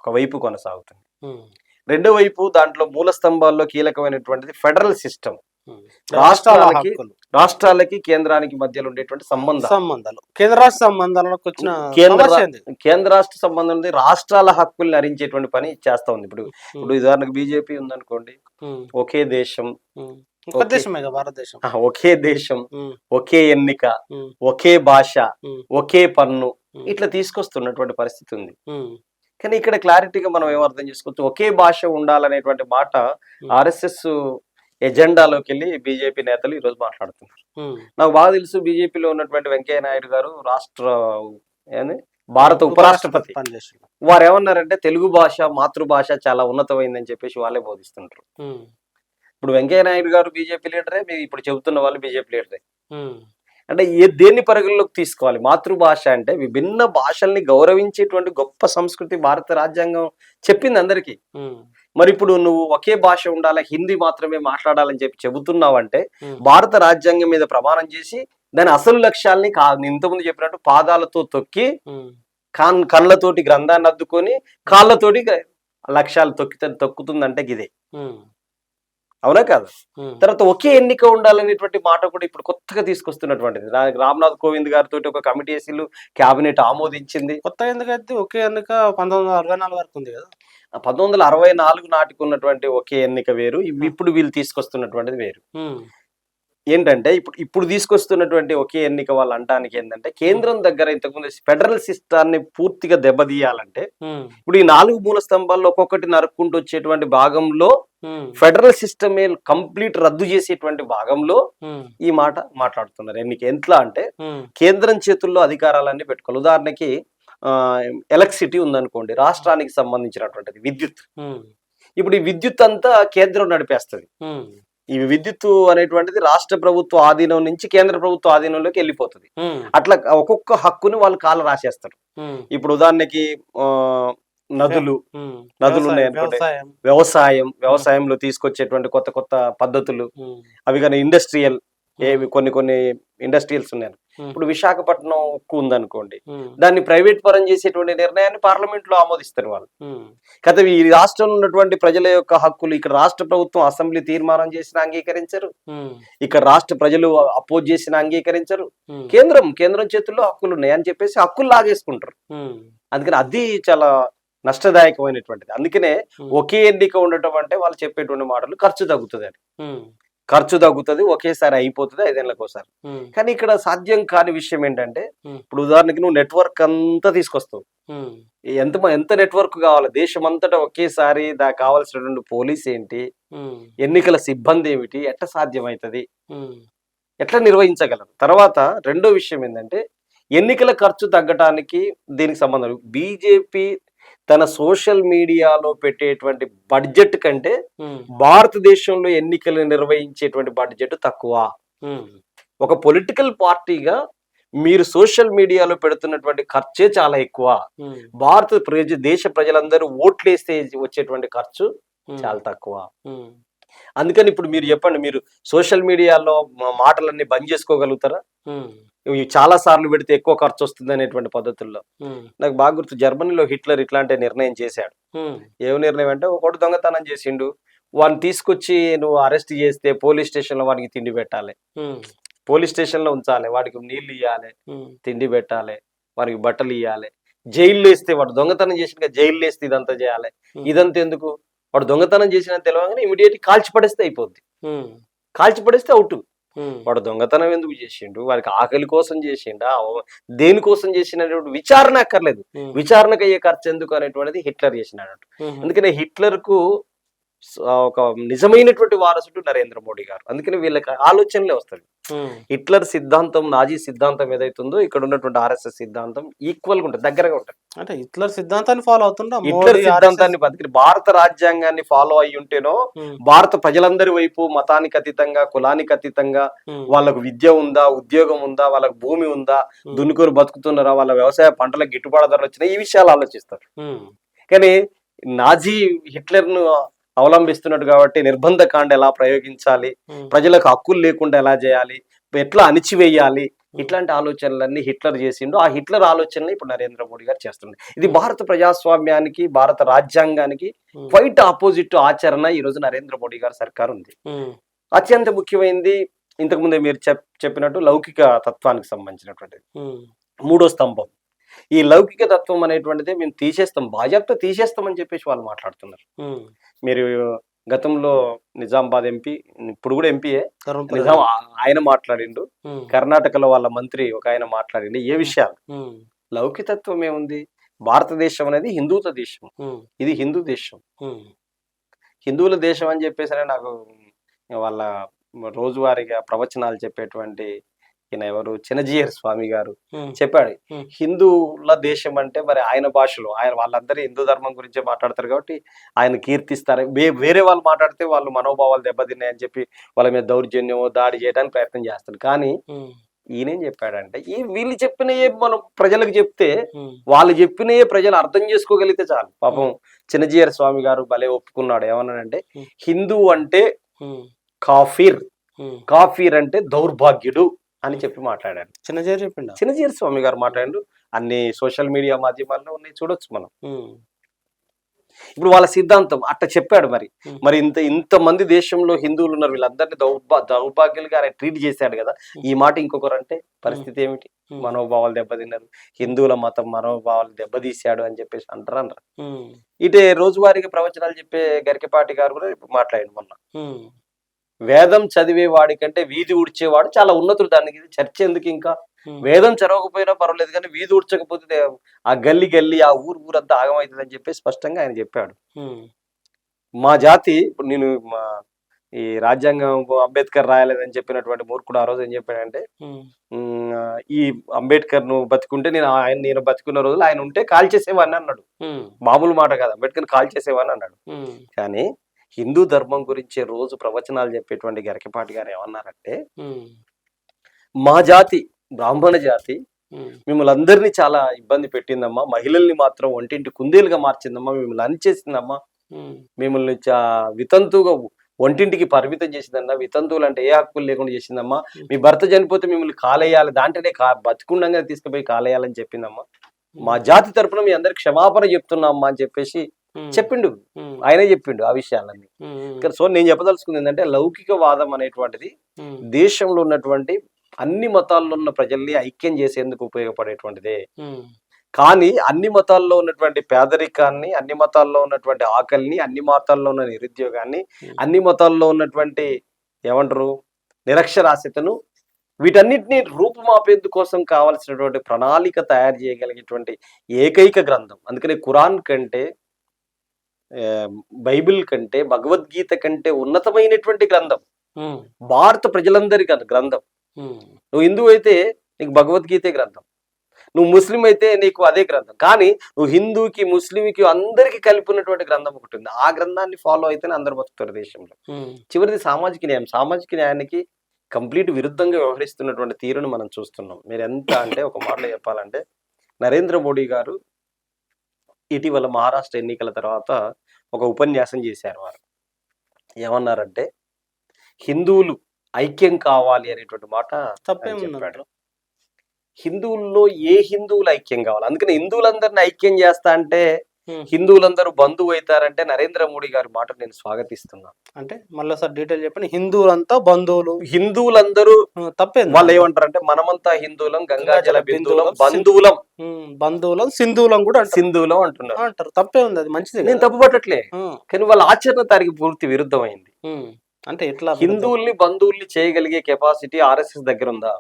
ఒకవైపు కొనసాగుతుంది. రెండో వైపు దాంట్లో మూల స్తంభాల్లో కీలకమైనటువంటిది ఫెడరల్ సిస్టమ్. రాష్ట్రాలకి కేంద్రానికి మధ్యలో ఉండేటువంటి సంబంధాలు కేంద్ర రాష్ట్ర సంబంధాలకు వచ్చిన కేంద్ర రాష్ట్ర సంబంధం ఉంది. రాష్ట్రాల హక్కుల్ని హరించేటువంటి పని చేస్తా ఉంది. ఇప్పుడు ఉదాహరణకు బీజేపీ ఉందనుకోండి, ఒకే దేశం, భారతదేశం, ఒకే దేశం, ఒకే ఎన్నిక, ఒకే భాష, ఒకే పన్ను, ఇట్లా తీసుకొస్తున్నటువంటి పరిస్థితి ఉంది. కానీ ఇక్కడ క్లారిటీగా మనం ఏమర్థం చేసుకోవచ్చు, ఒకే భాష ఉండాలనేటువంటి మాట ఆర్ఎస్ఎస్ ఎజెండాలోకి వెళ్ళి బీజేపీ నేతలు ఈరోజు మాట్లాడుతున్నారు. నాకు బాగా తెలుసు, బీజేపీలో ఉన్నటువంటి వెంకయ్య నాయుడు గారు భారత ఉపరాష్ట్రపతి. వారు ఏమన్నారంటే తెలుగు భాష మాతృభాష చాలా ఉన్నతమైందని చెప్పేసి వాళ్ళే బోధిస్తుంటారు. ఇప్పుడు వెంకయ్య నాయుడు గారు బీజేపీ లీడరే, మీరు ఇప్పుడు చెబుతున్న వాళ్ళు బీజేపీ లీడరే. అంటే దేన్ని పరిగణలోకి తీసుకోవాలి? మాతృభాష అంటే విభిన్న భాషల్ని గౌరవించేటువంటి గొప్ప సంస్కృతి భారత రాజ్యాంగం చెప్పింది అందరికీ. మరి ఇప్పుడు నువ్వు ఒకే భాష ఉండాలి, హిందీ మాత్రమే మాట్లాడాలని చెబుతున్నావంటే భారత రాజ్యాంగం మీద ప్రమాణం చేసి దాని అసలు లక్ష్యాల్ని ఇంతకుముందు చెప్పినట్టు పాదాలతో తొక్కి కళ్ళతోటి గ్రంథాన్ని అద్దుకొని కాళ్ళతోటి లక్ష్యాలు తొక్కుతుందంటే గిదే, అవునా కాదు? తర్వాత ఒకే ఎన్నిక ఉండాలనేటువంటి మాట కూడా ఇప్పుడు కొత్తగా తీసుకొస్తున్నటువంటిది. రామ్నాథ్ కోవింద్ గారితో ఒక కమిటీ వేసిళ్ళు, క్యాబినెట్ ఆమోదించింది. కొత్త ఎందుకైతే ఒకే ఎన్నిక 1964 వరకు ఉంది కదా. 1964 నాటికి ఉన్నటువంటి ఒకే ఎన్నిక వేరు, ఇప్పుడు వీళ్ళు తీసుకొస్తున్నటువంటిది వేరు. ఏంటంటే ఇప్పుడు తీసుకొస్తున్నటువంటి ఒకే ఎన్నిక వాళ్ళు అంటానికి ఏంటంటే, కేంద్రం దగ్గర ఇంతకుముందు ఫెడరల్ సిస్టాన్ని పూర్తిగా దెబ్బతీయాలంటే ఇప్పుడు ఈ 4 మూల స్తంభాల్లో ఒక్కొక్కటి నరుక్కుంటూ వచ్చేటువంటి భాగంలో ఫెడరల్ సిస్టమ్ కంప్లీట్ రద్దు చేసేటువంటి భాగంలో ఈ మాట మాట్లాడుతున్నారు. ఎన్నిక ఎట్లా అంటే కేంద్రం చేతుల్లో అధికారాలన్నీ పెట్టుకోవాలి. ఉదాహరణకి ఎలక్ట్రిసిటీ ఉందనుకోండి, రాష్ట్రానికి సంబంధించినటువంటిది విద్యుత్. ఇప్పుడు ఈ విద్యుత్ అంతా కేంద్రం నడిపేస్తుంది. ఈ విద్యుత్ అనేటువంటిది రాష్ట్ర ప్రభుత్వ ఆధీనం నుంచి కేంద్ర ప్రభుత్వ ఆధీనంలోకి వెళ్ళిపోతుంది. అట్లా ఒక్కొక్క హక్కుని వాళ్ళు కాళ్ళ రాసేస్తారు. ఇప్పుడు ఉదాహరణకి నదులు ఉన్నాయనుకోండి, వ్యవసాయంలో తీసుకొచ్చేటువంటి కొత్త కొత్త పద్ధతులు, అవి కానీ ఇండస్ట్రియల్ కొన్ని ఇండస్ట్రియల్స్ ఉన్నాయి. ఇప్పుడు విశాఖపట్నం ఉక్కు ఉందనుకోండి, దాన్ని ప్రైవేట్ పరం చేసేటువంటి నిర్ణయాన్ని పార్లమెంట్ లో ఆమోదిస్తారు వాళ్ళు. కదా ఈ రాష్ట్రంలో ఉన్నటువంటి ప్రజల యొక్క హక్కులు ఇక్కడ రాష్ట్ర ప్రభుత్వం అసెంబ్లీ తీర్మానం చేసిన అంగీకరించరు, ఇక్కడ రాష్ట్ర ప్రజలు అపోజ్ చేసిన అంగీకరించరు. కేంద్రం చేతుల్లో హక్కులు ఉన్నాయి అని చెప్పేసి హక్కులు లాగేసుకుంటారు. అందుకని అది చాలా నష్టదాయకమైనటువంటిది. అందుకనే ఒకే ఎన్నిక ఉండటం అంటే వాళ్ళు చెప్పేటువంటి మాటలు ఖర్చు తగ్గుతుంది అని. ఖర్చు తగ్గుతుంది, ఒకేసారి అయిపోతుంది 5 ఏళ్ళకి ఒకసారి. కానీ ఇక్కడ సాధ్యం కాని విషయం ఏంటంటే, ఇప్పుడు ఉదాహరణకి నువ్వు నెట్వర్క్ అంతా తీసుకొస్తావు, ఎంత నెట్వర్క్ కావాలి దేశం అంతటా ఒకేసారి, దానికి కావాల్సినటువంటి పోలీస్ ఏంటి, ఎన్నికల సిబ్బంది ఏమిటి, ఎట్లా సాధ్యమవుతుంది, ఎట్లా నిర్వహించగలరు? తర్వాత రెండో విషయం ఏంటంటే, ఎన్నికల ఖర్చు తగ్గటానికి దీనికి సంబంధం బీజేపీ తన సోషల్ మీడియాలో పెట్టేటువంటి బడ్జెట్ కంటే భారతదేశంలో ఎన్నికలు నిర్వహించేటువంటి బడ్జెట్ తక్కువ. ఒక పొలిటికల్ పార్టీగా మీరు సోషల్ మీడియాలో పెడుతున్నటువంటి ఖర్చే చాలా ఎక్కువ. దేశ ప్రజలందరూ ఓట్లేస్తే వచ్చేటువంటి ఖర్చు చాలా తక్కువ. అందుకని ఇప్పుడు మీరు చెప్పండి, మీరు సోషల్ మీడియాలో మాటలన్నీ బంద్ చేసుకోగలుగుతారా? చాలా సార్లు పెడితే ఎక్కువ ఖర్చు వస్తుంది అనేటువంటి పద్ధతుల్లో. నాకు బాగా గుర్తు, జర్మనీలో హిట్లర్ ఇట్లాంటి నిర్ణయం చేశాడు. ఏం నిర్ణయం అంటే, ఒకటి దొంగతనం చేసిండు, వాడిని తీసుకొచ్చి నువ్వు అరెస్ట్ చేస్తే పోలీస్ స్టేషన్ లో వాడికి తిండి పెట్టాలి, పోలీస్ స్టేషన్ లో ఉంచాలి, వాడికి నీళ్లు ఇవ్వాలి, తిండి పెట్టాలి, వాడికి బట్టలు ఇవ్వాలి. జైల్లో వేస్తే వాడు దొంగతనం చేసిన జైల్లో వేస్తే ఇదంతా చేయాలి. ఇదంతా ఎందుకు? వాడు దొంగతనం చేసిన తెలియగానే ఇమీడియట్ కాల్చి పడేస్తే అయిపోద్ది. కాల్చి పడేస్తే అవుట్. వాడు దొంగతనం ఎందుకు చేసిండు, వాడికి ఆకలి కోసం చేసిండా, దేనికోసం చేసినటువంటి విచారణ అక్కర్లేదు. విచారణకు అయ్యే ఖర్చు ఎందుకు అనేటువంటిది హిట్లర్ చేసినాడు. అందుకనే హిట్లర్ కు ఒక నిజమైనటువంటి వారసుడు నరేంద్ర మోడీ గారు. అందుకని వీళ్ళకి ఆలోచనలే వస్తుంది. హిట్లర్ సిద్ధాంతం, నాజీ సిద్ధాంతం ఏదైతుందో ఇక్కడ ఉన్నటువంటి ఆర్ఎస్ఎస్ సిద్ధాంతం ఈక్వల్ గా ఉంటుంది, దగ్గరగా ఉంటుంది. అంటే హిట్లర్ సిద్ధాంతాన్ని ఫాలో అవుతుంటా, హిట్లర్ సిద్ధాంతాన్ని భారత రాజ్యాంగాన్ని ఫాలో అయ్యి ఉంటేనో భారత ప్రజలందరి వైపు మతానికి అతీతంగా, కులానికి అతీతంగా, వాళ్ళకు విద్య ఉందా, ఉద్యోగం ఉందా, వాళ్ళకు భూమి ఉందా, దున్నుకొని బతుకుతున్నారా, వాళ్ళ వ్యవసాయ పంటలకు గిట్టుబాటు ధరలు వచ్చినాయి, ఈ విషయాలు ఆలోచిస్తారు. కానీ నాజీ హిట్లర్ ను అవలంబిస్తున్నాడు కాబట్టి నిర్బంధ కాండ ఎలా ప్రయోగించాలి, ప్రజలకు హక్కులు లేకుండా ఎలా చేయాలి, ఎట్లా అణిచివేయాలి, ఇట్లాంటి ఆలోచనలన్నీ హిట్లర్ చేసిండు. ఆ హిట్లర్ ఆలోచనలు ఇప్పుడు నరేంద్ర మోడీ గారు చేస్తున్నారు. ఇది భారత ప్రజాస్వామ్యానికి, భారత రాజ్యాంగానికి క్వైట్ ఆపోజిట్ ఆచరణ ఈ రోజు నరేంద్ర మోడీ గారి సర్కార్ ఉంది. అత్యంత ముఖ్యమైనది ఇంతకు ముందే మీరు చెప్పినట్టు లౌకిక తత్వానికి సంబంధించినటువంటిది మూడో స్తంభం. ఈ లౌకిక తత్వం అనేటువంటిది మేము తీసేస్తాం, బాజాప్తా తీసేస్తామని చెప్పేసి వాళ్ళు మాట్లాడుతున్నారు. మీరు గతంలో నిజామాబాద్ ఎంపీ, ఇప్పుడు కూడా ఎంపీయే, ఆయన మాట్లాడిండు. కర్ణాటకలో వాళ్ళ మంత్రి ఒక ఆయన మాట్లాడిండు. ఏ విషయాలు? లౌకికతత్వం ఏముంది? భారతదేశం అనేది హిందూత దేశం, ఇది హిందూ దేశం, హిందువుల దేశం అని చెప్పేసరే నాకు వాళ్ళ రోజువారీగా ప్రవచనాలు చెప్పేటువంటి ఈయన ఎవరు, చిన్నజీయర్ స్వామి గారు చెప్పాడు. హిందువుల దేశం అంటే మరి ఆయన భాషలో, ఆయన వాళ్ళందరూ హిందూ ధర్మం గురించే మాట్లాడతారు కాబట్టి ఆయన కీర్తిస్తారు. వేరే వాళ్ళు మాట్లాడితే వాళ్ళు మనోభావాలు దెబ్బతిన్నాయని చెప్పి వాళ్ళ మీద దౌర్జన్యం, దాడి చేయడానికి ప్రయత్నం చేస్తారు. కానీ ఈయనేం చెప్పాడంటే, వీళ్ళు చెప్పినయే మనం ప్రజలకు చెప్తే, వాళ్ళు చెప్పినయే ప్రజలు అర్థం చేసుకోగలిగితే చాలు. పాపం చిన్నజీయర్ స్వామి గారు భలే ఒప్పుకున్నాడు. ఏమన్నాడంటే, హిందూ అంటే కాఫీర్, కాఫీర్ అంటే దౌర్భాగ్యుడు అని చెప్పి మాట్లాడాడు. చిన్నజీయర్ స్వామి గారు మాట్లాడారు. అన్ని సోషల్ మీడియా మాధ్యమాల్లో ఉన్నాయి, చూడొచ్చు మనం. ఇప్పుడు వాళ్ళ సిద్ధాంతం అట్లా చెప్పాడు. మరి ఇంతమంది దేశంలో హిందువులు ఉన్నారు, వీళ్ళందరినీ దౌర్భాగ్యులుగా ఆయన ట్రీట్ చేశాడు కదా. ఈ మాట ఇంకొకరు అంటే పరిస్థితి ఏమిటి? మనోభావాలు దెబ్బతిన్నారు, హిందువుల మతం మనోభావాలు దెబ్బతీశాడు అని చెప్పేసి అంటారు. ఇటే రోజువారీగా ప్రవచనాలు చెప్పే గరికపాటి గారు కూడా ఇప్పుడు మాట్లాడాడు మొన్న. వేదం చదివే వాడి కంటే వీధి ఉడ్చేవాడు చాలా ఉన్నతుడు. దానికి చర్చ ఎందుకు? ఇంకా వేదం చదవకపోయినా పర్వాలేదు, కానీ వీధి ఉడ్చకపోతే ఆ గల్లి ఆ ఊరంతా ఆగమవుతుంది అని చెప్పి స్పష్టంగా ఆయన చెప్పాడు. మా జాతి, ఇప్పుడు నేను ఈ రాజ్యాంగం అంబేద్కర్ రాయలేదని చెప్పినటువంటి మూర్ఖుడు ఆ రోజు ఏం చెప్పాడంటే, ఈ అంబేద్కర్ నువ్వు బతుకుంటే నేను బతుకున్న రోజులు ఆయన ఉంటే కాల్ చేసేవాడిని అన్నాడు. మామూలు మాట కాదు, అంబేద్కర్ కాల్ చేసేవాడిని అన్నాడు. కానీ హిందూ ధర్మం గురించి రోజు ప్రవచనాలు చెప్పేటువంటి గరికపాటి గారు ఏమన్నారంటే, మా జాతి, బ్రాహ్మణ జాతి మిమ్మల్ని అందరినీ చాలా ఇబ్బంది పెట్టిందమ్మా, మహిళల్ని మాత్రం ఒంటింటి కుందేలుగా మార్చిందమ్మా, మిమ్మల్ని అనిచేసిందమ్మా, మిమ్మల్ని వితంతువుగా ఒంటింటికి పరిమితం చేసిందమ్మా, వితంతువులు అంటే ఏ హక్కులు లేకుండా చేసిందమ్మా, మీ భర్త చనిపోతే మిమ్మల్ని కాలేయాలి, దాంట్లోనే బతుకుండంగా తీసుకుపోయి కాలేయాలని చెప్పిందమ్మా, మా జాతి తరపున మీ అందరికి క్షమాపణ చెప్తున్నామ్మా అని చెప్పేసి చెప్పిండు. ఆయనే చెప్పిండు ఆ విషయాలన్నీ. సో నేను చెప్పదలుచుకుంది ఏంటంటే, లౌకికవాదం అనేటువంటిది దేశంలో ఉన్నటువంటి అన్ని మతాల్లో ఉన్న ప్రజల్ని ఐక్యం చేసేందుకు ఉపయోగపడేటువంటిదే. కానీ అన్ని మతాల్లో ఉన్నటువంటి పేదరికాన్ని, అన్ని మతాల్లో ఉన్నటువంటి ఆకలిని, అన్ని మతాల్లో ఉన్న నిరుద్యోగాన్ని, అన్ని మతాల్లో ఉన్నటువంటి ఏమంటారు నిరక్షరాస్యతను, వీటన్నిటిని రూపుమాపేందుకోసం కావలసినటువంటి ప్రణాళిక తయారు చేయగలిగేటువంటి ఏకైక గ్రంథం. అందుకని ఖురాన్ కంటే, బైబిల్ కంటే, భగవద్గీత కంటే ఉన్నతమైనటువంటి గ్రంథం భారత ప్రజలందరి గ్రంథం. నువ్వు హిందూ అయితే నీకు భగవద్గీతే గ్రంథం, నువ్వు ముస్లిం అయితే నీకు అదే గ్రంథం. కానీ నువ్వు హిందూకి, ముస్లింకి అందరికి కలిపి ఉన్నటువంటి గ్రంథం ఒకటి ఉంది. ఆ గ్రంథాన్ని ఫాలో అయితేనే అందరు బతుకుతారు దేశంలో. చివరిది సామాజిక న్యాయం. సామాజిక న్యాయానికి కంప్లీట్ విరుద్ధంగా వ్యవహరిస్తున్నటువంటి తీరును మనం చూస్తున్నాం. మీరు ఎంత అంటే, ఒక మాటలో చెప్పాలంటే, నరేంద్ర మోడీ గారు ఇటీవల మహారాష్ట్ర ఎన్నికల తర్వాత ఒక ఉపన్యాసం చేశారు. వారు ఏమన్నారంటే, హిందువులు ఐక్యం కావాలి అనేటువంటి మాట చెప్పాడు. హిందువుల్లో ఏ హిందువులు ఐక్యం కావాలి? అందుకని హిందువులందరినీ ఐక్యం చేస్తా అంటే హిందువులందరూ బంధువు అవుతారంటే నరేంద్ర మోడీ గారి మాట నేను స్వాగతిస్తున్నాను. అంటే మళ్ళీ సార్ డీటెయిల్ చెప్పండి. హిందువులంతా బంధువులు, హిందువులందరూ తప్పే. వాళ్ళు ఏమంటారు అంటే, మనమంతా హిందువులం, గంగాజల బిందువులం, బంధువులం, బంధువులం, సింధువులం కూడా సింధువులం అంటారు. తప్పే ఉంది, అది మంచిది, నేను తప్పు పట్టట్లే. కానీ వాళ్ళ ఆచరణ దానికి పూర్తి విరుద్ధమైంది. అంటే ఎట్లా హిందువుల్ని బంధువుల్ని చేయగలిగే కెపాసిటీ ఆర్ఎస్ఎస్ దగ్గర ఉందా?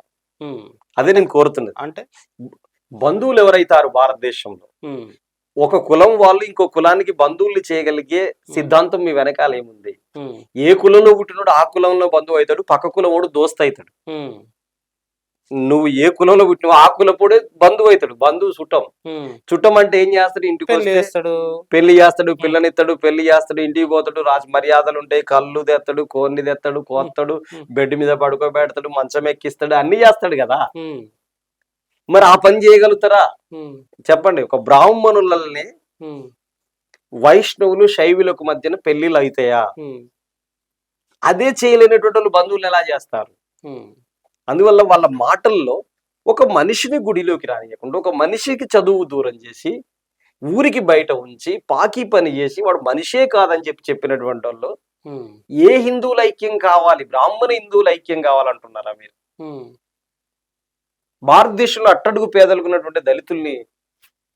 అదే నేను కోరుతున్నది. అంటే బంధువులు ఎవరైతారు భారతదేశంలో, ఒక కులం వాళ్ళు ఇంకో కులానికి బంధువుల్ని చేయగలిగే సిద్ధాంతం మీ వెనకాల ఏముంది? ఏ కులంలో పుట్టినోడు ఆ కులంలో బంధువు అవుతాడు, పక్క కులమోడు దోస్త్ అవుతాడు. నువ్వు ఏ కులంలో పుట్టినావు ఆ కులపోడే బంధువు అవుతాడు. బంధువు చుట్టం అంటే ఏం చేస్తాడు? ఇంటికి పెళ్లి చేస్తాడు, పిల్లనిస్తాడు, పెళ్లి చేస్తాడు, ఇంటికి పోతాడు, రాజ మర్యాదలు ఉంటాయి, కళ్ళు తెస్తాడు, కోన్ని తెస్తాడు, కోస్తాడు, బెడ్ మీద పడుకోబెడతాడు, మంచం ఎక్కిస్తాడు, అన్ని చేస్తాడు కదా. మరి ఆ పని చేయగలుగుతారా చెప్పండి? ఒక బ్రాహ్మణులని వైష్ణవులు శైవులకు మధ్యన పెళ్లిళ్ళు అవుతాయా? అదే చేయలేనటువంటి వాళ్ళు బంధువులు ఎలా చేస్తారు? అందువల్ల వాళ్ళ మాటల్లో ఒక మనిషిని గుడిలోకి రానియకుండా, ఒక మనిషికి చదువు దూరం చేసి, ఊరికి బయట ఉంచి, పాకి పని చేసి, వాడు మనిషే కాదని చెప్పినటువంటి వాళ్ళు ఏ హిందువుల ఐక్యం కావాలి? బ్రాహ్మణ హిందువుల ఐక్యం కావాలంటున్నారా మీరు? భారతదేశంలో అట్టడుగు పేదలుకున్నటువంటి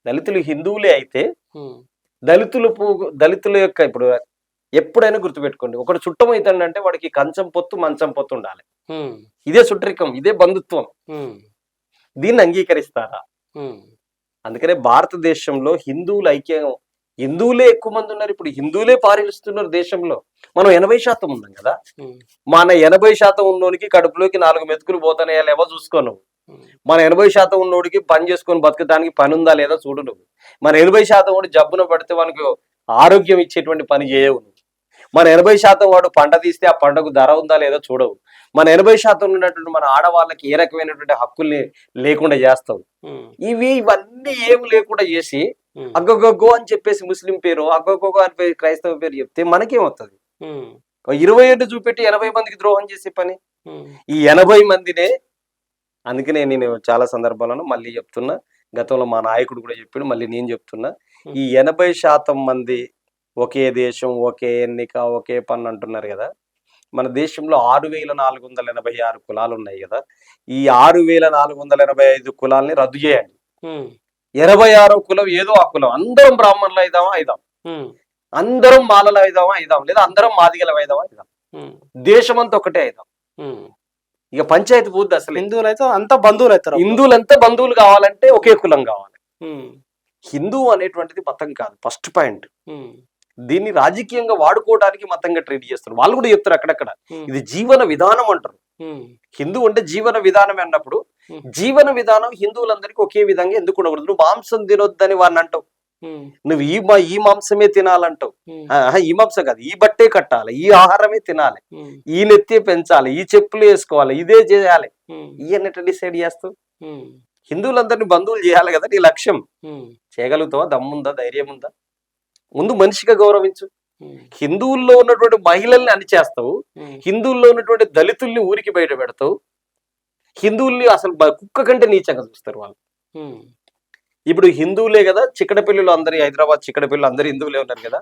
దళితులు హిందువులే అయితే దళితుల యొక్క ఇప్పుడు ఎప్పుడైనా గుర్తుపెట్టుకోండి, ఒకటి చుట్టం అవుతాడంటే వాడికి కంచం పొత్తు మంచం పొత్తు ఉండాలి. ఇదే చుట్టరికం, ఇదే బంధుత్వం. దీన్ని అంగీకరిస్తారా? అందుకనే భారతదేశంలో హిందువులే ఎక్కువ మంది ఉన్నారు. ఇప్పుడు హిందువులే పాలిస్తున్నారు దేశంలో. మనం 80% ఉన్నాం కదా. మన 80% ఉన్నోనికి కడుపులోకి 4 మెతుకులు పోతానే లేవో చూసుకోను. మన 80% ఉన్నోడికి పని చేసుకొని బతకడానికి పని ఉందా లేదా చూడు నువ్వు. మన 80% వాడు జబ్బున పడితే వానికి ఆరోగ్యం ఇచ్చేటువంటి పని చేయవు. మన 80% వాడు పంట తీస్తే ఆ పంటకు ధర ఉందా లేదా చూడవు. మన 80% ఉన్నటువంటి మన ఆడవాళ్ళకి ఏ రకమైనటువంటి హక్కుల్ని లేకుండా చేస్తావు. ఇవన్నీ ఏమి లేకుండా చేసి అగ్గొగ్గో అని చెప్పేసి ముస్లిం పేరు, అగ్గొగ్గో అని క్రైస్తవ పేరు చెప్తే మనకేమవుతుంది? 20 ఏళ్ళు చూపెట్టి 80 మందికి ద్రోహం చేసే పని. ఈ 80 మందినే, అందుకనే నేను చాలా సందర్భాలను మళ్ళీ చెప్తున్నా, గతంలో మా నాయకుడు కూడా చెప్పాడు, మళ్ళీ నేను చెప్తున్నా, ఈ 80% మంది ఒకే దేశం, ఒకే ఎన్నిక, ఒకే పన్ను అంటున్నారు కదా. మన దేశంలో 6486 కులాలు ఉన్నాయి కదా. ఈ 6485 కులాల్ని రద్దు చేయండి. 26వ కులం ఏదో ఆ కులం, అందరం బ్రాహ్మణులు అయిదామా అయిదాం, అందరం మాలలు అయిదామా అయిదాం, లేదా అందరం మాదిగలు అయిదామా అయిదాం, దేశమంతా ఒకటే అయిదాం. ఇక పంచాయతీ పోద్ది. అసలు హిందువులు అయితే అంతా బంధువులు అవుతారు. హిందువులంతా బంధువులు కావాలంటే ఒకే కులం కావాలి. హిందువు అనేటువంటిది మతం కాదు, ఫస్ట్ పాయింట్. దీన్ని రాజకీయంగా వాడుకోవడానికి మతంగా ట్రీట్ చేస్తారు. వాళ్ళు కూడా చెప్తారు అక్కడక్కడ, ఇది జీవన విధానం అంటారు. హిందూ అంటే జీవన విధానం అన్నప్పుడు, జీవన విధానం హిందువులందరికీ ఒకే విధంగా ఎందుకు ఉండకూడదు? నువ్వు మాంసం తినొద్దని వాడిని అంటావు, నువ్వు ఈ మాంసమే తినాలంటావు. ఈ మాంసం కాదు, ఈ బట్టే కట్టాలి, ఈ ఆహారమే తినాలి, ఈ నెత్తే పెంచాలి, ఈ చెప్పులు వేసుకోవాలి, ఇదే చేయాలి, ఇవన్నీ డిసైడ్ చేస్తావు. హిందువులందరినీ బంధువులు చేయాలి కదా నీ లక్ష్యం. చేయగలుగుతావా? దమ్ముందా? ధైర్యం ఉందా? ముందు మనిషిగా గౌరవించు. హిందువుల్లో ఉన్నటువంటి మహిళల్ని అణిచేస్తావు, హిందువుల్లో ఉన్నటువంటి దళితుల్ని ఊరికి బయట పెడతావు, హిందువుల్ని అసలు కుక్క కంటే నీచంగా చూస్తారు వాళ్ళు. ఇప్పుడు హిందువులే కదా, చిక్కడపల్లిలో అందరి, హైదరాబాద్ చిక్కడపల్లిలో అందరు హిందువులే ఉన్నారు కదా.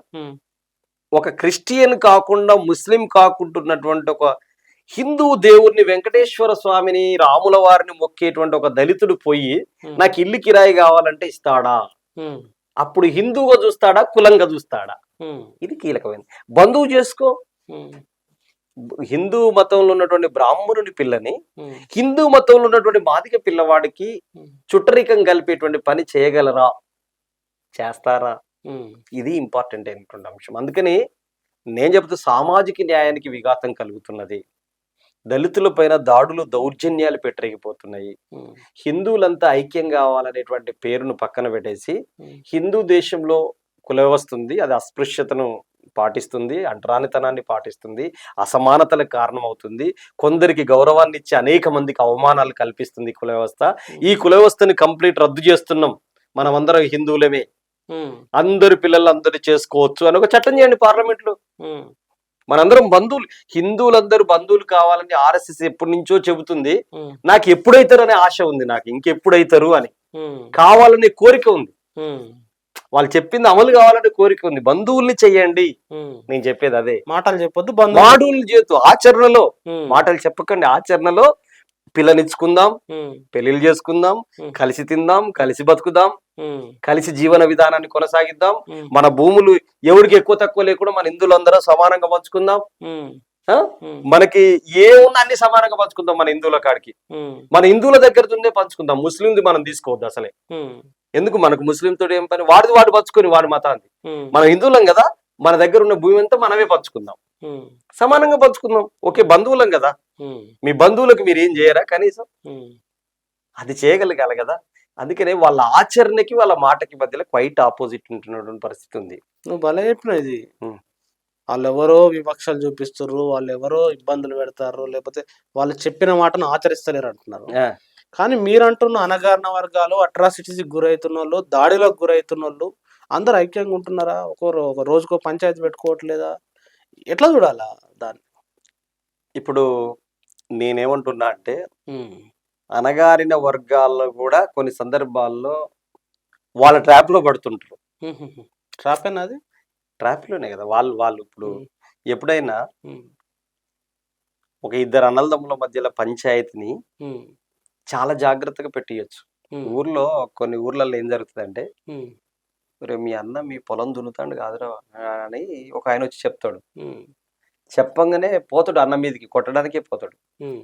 ఒక క్రిస్టియన్ కాకుండా, ముస్లిం కాకుంటున్నటువంటి ఒక హిందూ దేవుడిని, వెంకటేశ్వర స్వామిని, రాముల వారిని మొక్కేటువంటి ఒక దళితుడు పోయి నాకు ఇల్లు కిరాయి కావాలంటే ఇస్తాడా? అప్పుడు హిందువుగా చూస్తాడా, కులంగా చూస్తాడా? ఇది కీలకమైనది. బంధువు చేసుకో. హిందూ మతంలో ఉన్నటువంటి బ్రాహ్మణుని పిల్లని హిందూ మతంలో ఉన్నటువంటి మాదిక పిల్లవాడికి చుట్టరికం కలిపేటువంటి పని చేయగలరా? చేస్తారా? ఇది ఇంపార్టెంట్ అయినటువంటి అంశం. అందుకని నేను చెబుతూ, సామాజిక న్యాయానికి విఘాతం కలుగుతున్నది, దళితుల పైన దాడులు, దౌర్జన్యాలు పెట్టరిగిపోతున్నాయి. హిందువులంతా ఐక్యం కావాలనేటువంటి పేరును పక్కన పెట్టేసి హిందూ దేశంలో కుల వ్యవస్థ ఉంది, అది అస్పృశ్యతను పాటిస్తుంది, అంటరానితనాన్ని పాటిస్తుంది, అసమానతలకు కారణం అవుతుంది, కొందరికి గౌరవాన్ని ఇచ్చి అనేక మందికి అవమానాలు కల్పిస్తుంది కుల వ్యవస్థ. ఈ కుల వ్యవస్థని కంప్లీట్ రద్దు చేస్తున్నాం, మనమందరం హిందువులమే, అందరి పిల్లలు అందరు చేసుకోవచ్చు అని ఒక చట్టం చేయండి పార్లమెంట్ లో. మనందరం బంధువులు, హిందువులందరూ బంధువులు కావాలని ఆర్ఎస్ఎస్ ఎప్పటి నుంచో చెబుతుంది. నాకు ఎప్పుడైతారు అనే ఆశ ఉంది, నాకు ఇంకెప్పుడైతారు అని కావాలనే కోరిక ఉంది. వాళ్ళు చెప్పింది అమలు కావాలనే కోరిక ఉంది. బంధువుల్ని చెయ్యండి, నేను చెప్పేది అదే. మాటలు చెప్పొద్దు, మాటలు చేతు ఆచరణలో, మాటలు చెప్పకండి, ఆచరణలో పిల్లనిచ్చుకుందాం, పెళ్లిళ్ళు చేసుకుందాం, కలిసి తిందాం, కలిసి బతుకుదాం, కలిసి జీవన విధానాన్ని కొనసాగిద్దాం. మన భూములు ఎవరికి ఎక్కువ తక్కువ లేకుండా మన హిందువులందరూ సమానంగా పంచుకుందాం. మనకి ఏమున్నా అన్ని సమానంగా పంచుకుందాం. మన హిందువుల కాడికి, మన హిందువుల దగ్గరతోనే పంచుకుందాం. ముస్లింది మనం తీసుకోవద్దు అసలే. ఎందుకు? మనకు ముస్లిం తోటి ఏం పని? వాడు పంచుకొని వాడి మతాన్ని. మనం హిందువులం కదా, మన దగ్గర ఉన్న భూమి అంతా మనమే పంచుకుందాం, సమానంగా పంచుకుందాం. ఓకే, బంధువులం కదా, మీ బంధువులకు మీరు ఏం చేయరా? కనీసం అది చేయగలగాలి కదా. అందుకనే వాళ్ళ ఆచరణకి వాళ్ళ మాటకి మధ్యలో క్వైట్ ఆపోజిట్ ఉంటున్నటువంటి పరిస్థితి ఉంది. నువ్వు భలే చెప్పినావు. ఇది వాళ్ళు ఎవరో వివక్షలు చూపిస్తారు, వాళ్ళు ఎవరో ఇబ్బందులు పెడతారు, లేకపోతే వాళ్ళు చెప్పిన మాటను ఆచరిస్తలేరు అంటున్నారు. కానీ మీరంటున్న అణగారిన వర్గాలు, అట్రాసిటీస్ గురవుతున్న వాళ్ళు, దాడిలకు గురవుతున్న వాళ్ళు, అందరూ ఐక్యంగా ఉంటున్నారా? ఒక రోజుకో పంచాయతీ పెట్టుకోవట్లేదా? ఎట్లా చూడాలా దాన్ని? ఇప్పుడు నేనేమంటున్నా అంటే, హ్మ్. అణగారిన వర్గాల్లో కూడా కొన్ని సందర్భాల్లో వాళ్ళ ట్రాప్‌లో పడుతుంటారు. హుహుహు. ట్రాపేనా అది? ట్రాప్‌లోనే కదా! వాళ్ళు వాళ్ళు ఇప్పుడు హ్మ్. ఎప్పుడైనా హ్మ్. ఒక ఇద్దరు అన్నలదమ్ముల మధ్యలో పంచాయతీని హ్మ్. చాలా జాగ్రత్తగా పెట్టియొచ్చు. హ్మ్. ఊర్లో కొన్ని ఊర్లలో ఏం జరుగుతదంటే, హ్మ్. "ఒరేయ్! మీ అన్న మీ పొలం దున్నుతాండు కాదురా" అని ఒకాయనొచ్చి చెప్తాడు. హ్మ్. చెప్పంగానే పోతాడు అన్న మీదకి కొట్టడానికే పోతాడు. హ్మ్.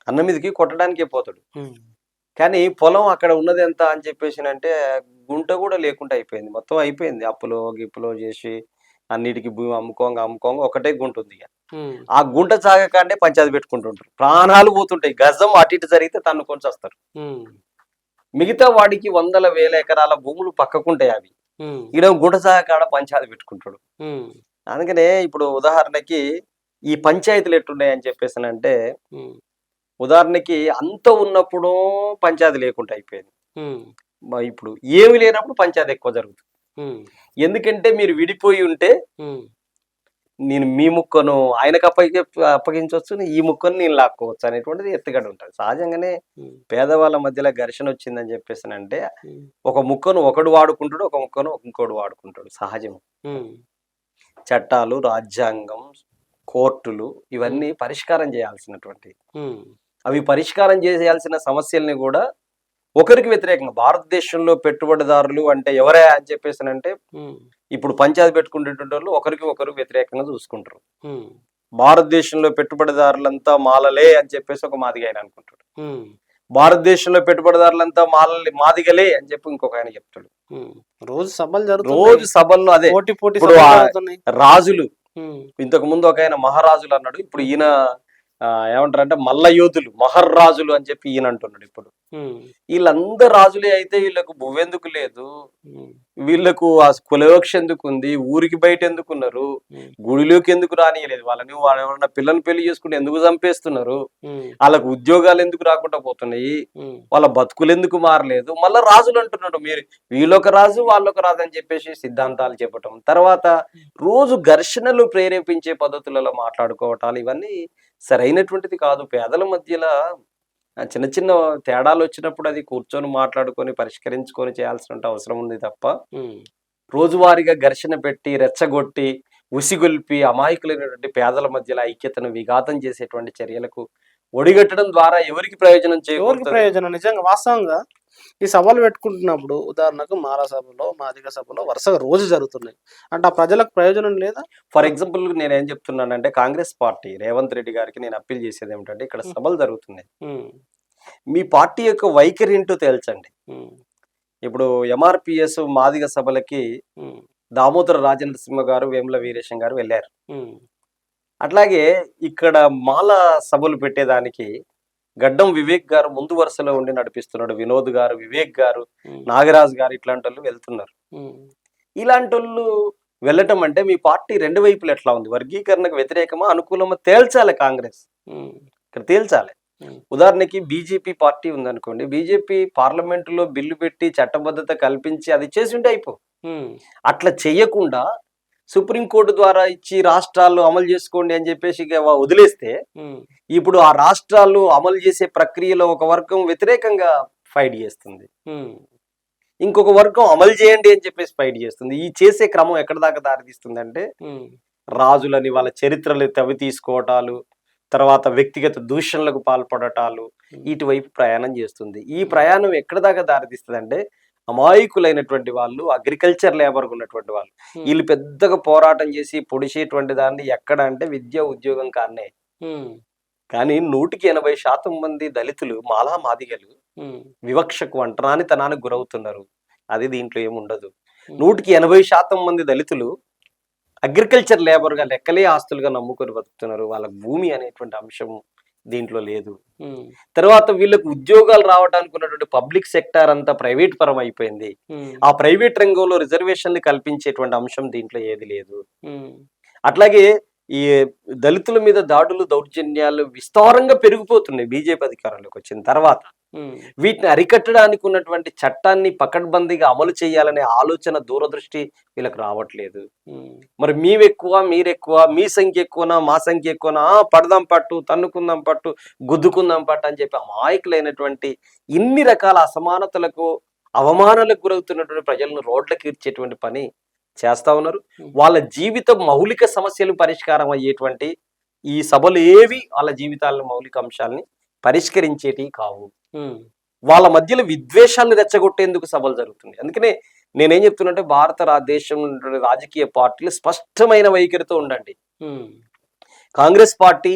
అన్న మీదకి కొట్టడానికే పోతాడు. హ్మ్. కానీ పొలం అక్కడ ఉన్నదెంత అని చెప్పేసినంటే గుంట గూడా లేకుండా అయిపోయింది. మొత్తం అయిపోయింది. అప్పులో, గిప్పులో జేసి అన్నిటికి భూమి అమ్ముకోంగా ఒకటే గుంటుందిగ. హ్మ్. ఆ గుంట జాగా కాడనే పంచాయతీ పెట్టుకుంటుంటారు. ప్రాణాలు పోతుంటాయి. గజం అటు ఇటు జరిగితే తన్నుకొని చస్తారు. హ్మ్. మిగతా వాడికి వందల, వేల ఎకరాల భూములు పక్కకుంటాయి అవి. హ్మ్. ఈడ గుంట జాగా కాడ పంచాయతీ పెట్టుకుంటాడు. హ్మ్. అందుకనే ఇప్పుడు ఉదాహరణకి ఈ పంచాయతీలు ఎట్టున్నాయని చెప్పేసనంటే, హ్మ్. ఉదాహరణకి అంత ఉన్నప్పుడు పంచాయతీ లేకుండా అయిపోయింది. హ్మ్. ఇప్పుడు ఏమి లేనప్పుడు పంచాయతీ ఎక్కువ జరుగుతుంది. హ్మ్. ఎందుకంటే మీరు విడిపోయి ఉంటే, హ్మ్. నేను మీ ముక్కను ఆయనకు అప్పగించొచ్చు. ఈ ముక్కను నేను లాక్కోవచ్చు అనేటువంటిది ఎత్తుగడ ఉంటది. సహజంగానే హ్మ్. పేదవాళ్ళ మధ్యలో ఘర్షణ వచ్చిందని చెప్పేసనంటే, హ్మ్. ఒక ముక్కను ఒకడు వాడుకుంటాడు. ఒక ముక్కను ఇంకోడు వాడుకుంటాడు. సహజం. హ్మ్. చట్టాలు, రాజ్యాంగం, కోర్టులు హ్మ్. ఇవన్నీ పరిష్కారం చేయాల్సినటువంటివి. హ్మ్. అవి పరిష్కారం చేయాల్సిన సమస్యల్ని గూడా ఒకరికి వ్యతిరేకంగా భారతదేశంలో పెట్టుబడిదారులు అంటే ఎవరే అని చెప్పేసనంటే హ్మ్. ఇప్పుడు పంచాయతీ పెట్టుకునేటోళ్ళు ఒకరికి ఒకరు వ్యతిరేకంగా చూసుకుంటారు. హ్మ్. భారతదేశంలో పెట్టుబడిదారులంతా మాలలే అని చెప్పేసి ఒక మాదిగ ఆయన అనుకుంటాడు. హ్మ్. భారతదేశంలో పెట్టుబడిదారులంతా మాదిగలే అని చెప్పి ఇంకొక ఆయన చెప్తాడు. హ్మ్. రోజు సభలు జరుగుతున్నాయి. రోజు సభల్లో అదే. పోటీ పోటీ ఇప్పుడు సభలు జరుగుతున్నాయి. రాజులు హ్మ్. ఇంతకు ముందు ఒక ఆయన మహారాజులు అన్నాడు. ఇప్పుడు హ్మ్. ఈయన ఏమంటారంటే మల్ల యోధులు, మహర్రాజులు అని చెప్పి ఈయన అంటున్నాడు ఇప్పుడు. హ్మ్. వీళ్ళందరూ రాజులే అయితే వీళ్ళకు భువెందుకు లేదు? హ్మ్. వీళ్ళకు ఆ కులవివక్ష ఎందుకుంది? ఊరికి బయట ఎందుకున్నారు? హ్మ్. గుడిలోకి ఎందుకు రానియలేదు వాళ్ళని? వాళ్ళెవరన్నా పిల్లని పెళ్లి చేసుకుంటే ఎందుకు చంపేస్తున్నారు? హ్మ్. ఆళ్ళకు ఉద్యోగాలు ఎందుకు రాకుండా పోతున్నాయి? హ్మ్. వాళ్ళ బతుకులెందుకు మారలేదు? మళ్ళా రాజులు అంటున్నాడు. మీరు వీళ్ళొక రాజు, వాళ్ళొక రాజు అని చెప్పేసి సిద్ధాంతాలు చెప్పటం. తర్వాత రోజు ఘర్షణలు ప్రేరేపించే పద్ధతులలో మాట్లాడుకోవటాలు ఇవన్నీ సరైనటువంటిది కాదు. పేదల మధ్యల చిన్న చిన్న తేడాలొచ్చినప్పుడు అది కూర్చొని మాట్లాడుకొని, పరిష్కరించుకొని చేయాల్సినంత అవసరం ఉంది తప్ప, హ్మ్. రోజువారీగా ఘర్షణ పెట్టి, రెచ్చగొట్టి, ఉసిగొల్పి, అమాయకులైనటువంటి పేదల మధ్యల ఐక్యతను విఘాతం చేసేటువంటి చర్యలకు ఒడిగట్టడం ద్వారా ఎవరికి ప్రయోజనం ఎవరికి చేకూరుతది? ప్రయోజనం? నిజంగా వాస్తవంగా ఈ సభలు పెట్టుకుంటున్నప్పుడు ఉదాహరణకు మాల సభలో, మాదిగ సభలో వరుసగా రోజు జరుగుతున్నాయి. అంటే ఆ ప్రజలకు ప్రయోజనం లేదా? ఫర్ ఎగ్జాంపుల్ నేనేం చెప్తున్నానంటే, కాంగ్రెస్ పార్టీ రేవంత్ రెడ్డి గారికి నేను అప్పీల్ చేసేదేమిటంటే, ఇక్కడ హ్మ్. సభలు జరుగుతున్నాయి. హ్మ్. మీ పార్టీ యొక్క వైఖరి ఏంటో తేల్చండి. హ్మ్. ఇప్పుడు ఎంఆర్‌పీఎస్ మాదిగ సభలకి హ్మ్. దామోదర రాజనరసింహ గారు, వేముల వీరేశం గారు వెళ్లారు. హ్మ్. అట్లాగే ఇక్కడ మాల సభలు పెట్టేదానికి గడ్డం వివేక్ గారు ముందు వరుసలో ఉండి నడిపిస్తున్నాడు. వినోద్ గారు, వివేక్ గారు, హ్మ్. నాగరాజు గారు ఇట్లాంటోళ్ళు వెళ్తున్నారు. హ్మ్. ఇలాంటోళ్ళు వెళ్ళటం అంటే మీ పార్టీ 2 వైపులు ఎట్లా ఉంది? వర్గీకరణకు వ్యతిరేకమా? అనుకూలమా? తేల్చాలి కాంగ్రెస్. హ్మ్. ఇక్కడ తేల్చాలి. హ్మ్. ఉదాహరణకి బీజేపీ పార్టీ ఉందనుకోండి. బీజేపీ పార్లమెంటులో బిల్లు పెట్టి చట్టబద్ధత కల్పించి అది చేసుంటే హ్మ్. అట్లా చెయ్యకుండా సుప్రీం కోర్ట్ ద్వారా ఇచ్చి రాష్ట్రాల్లో అమలు చేసుకోండి అని చెప్పేసి ఇక వదిలేస్తే హ్మ్. ఇప్పుడు ఆ రాష్ట్రాలు అమలు చేసే ప్రక్రియలో ఒక వర్గం వ్యతిరేకంగా ఫైట్ చేస్తుంది. హ్మ్. ఇంకొక వర్గం అమలు చేయండి అని చెప్పేసి ఫైట్ చేస్తుంది. ఈ చేసే క్రమం ఎక్కడి దాకా దారితీస్తుందంటే హ్మ్. రాజులని వాళ్ళ చరిత్రలు తవ్వి తీసుకోవటాలు, తర్వాత వ్యక్తిగత దూషణలకు పాల్పడటాలు హ్మ్. ఇటువైపు ప్రయాణం చేస్తుంది. ఈ హ్మ్. ప్రయాణం ఎక్కడి దాకా దారితీస్తదంటే అమాయకులైనటువంటి వాళ్ళు, అగ్రికల్చర్ లేబర్‌గా ఉన్నటువంటి వాళ్ళు. హ్మ్. ఈళ్ళు పెద్దగా పోరాటం చేసి పొడిచేటువంటి దాన్ని ఎక్కడ అంటే విద్య, ఉద్యోగం కాడనే. హ్మ్. కానీ 100% మంది దళితులు, మాలా మాదిగలు హ్మ్. వివక్షకు, అంటరానితనానికి గురవుతున్నారు. అది దీంట్లో ఏముండదు. హ్మ్. 180% మంది దళితులు అగ్రికల్చర్ లేబర్‌గా లెక్కలే ఆస్తులుగా నమ్ముకొని బతుకుతున్నారు. వాళ్ళకి భూమి అనేటువంటి అంశం దీంట్లో లేదు. హ్మ్. తర్వాత వీళ్ళకి ఉద్యోగాలు రావడానికి ఉన్నటువంటి పబ్లిక్ సెక్టార్ అంతా ప్రైవేట్ పరం అయిపోయింది. హ్మ్. ఆ ప్రైవేట్ రంగంలో రిజర్వేషన్‌లు కల్పించేటువంటి అంశం దీంట్లో ఏది లేదు. హ్మ్. అట్లాగే ఈ దళితుల మీద దాడులు, దౌర్జన్యాలు విస్తారంగా పెరిగిపోతున్నాయి బీజేపీ అధికారంలోకి వచ్చిన తర్వాత. వీటిని అరికట్టడానికి ఉన్నటువంటి చట్టాన్ని పకడ్బందీగా అమలు చేయాలనే ఆలోచన దూరదృష్టి వీళ్ళకి రావట్లేదు. మరి మేమెక్కువ మీరెక్కువ, మీ సంఖ్య ఎక్కువనా మా సంఖ్య ఎక్కువనా, పడదాం పట్టు, తన్నుకుందాం పట్టు, గుద్దుకుందాం పట్టు అని చెప్పి అమాయకులైనటువంటి ఇన్ని రకాల అసమానతలకు అవమానాలకు గురవుతున్నటువంటి ప్రజలను రోడ్లకు ఈడ్చేటువంటి పని చేస్తా ఉన్నారు. వాళ్ళ జీవిత మౌలిక సమస్యలు పరిష్కారం అయ్యేటువంటి ఈ సభలు ఏవి వాళ్ళ జీవితాల మౌలిక అంశాలని పరిష్కరించేటి కావు. వాళ్ళ మధ్యలో విద్వేషాలను రెచ్చగొట్టేందుకు సభలు జరుగుతుంది. అందుకనే నేనేం చెప్తున్నట్టే భారతదేశం రాజకీయ పార్టీలు స్పష్టమైన వైఖరితో ఉండండి. కాంగ్రెస్ పార్టీ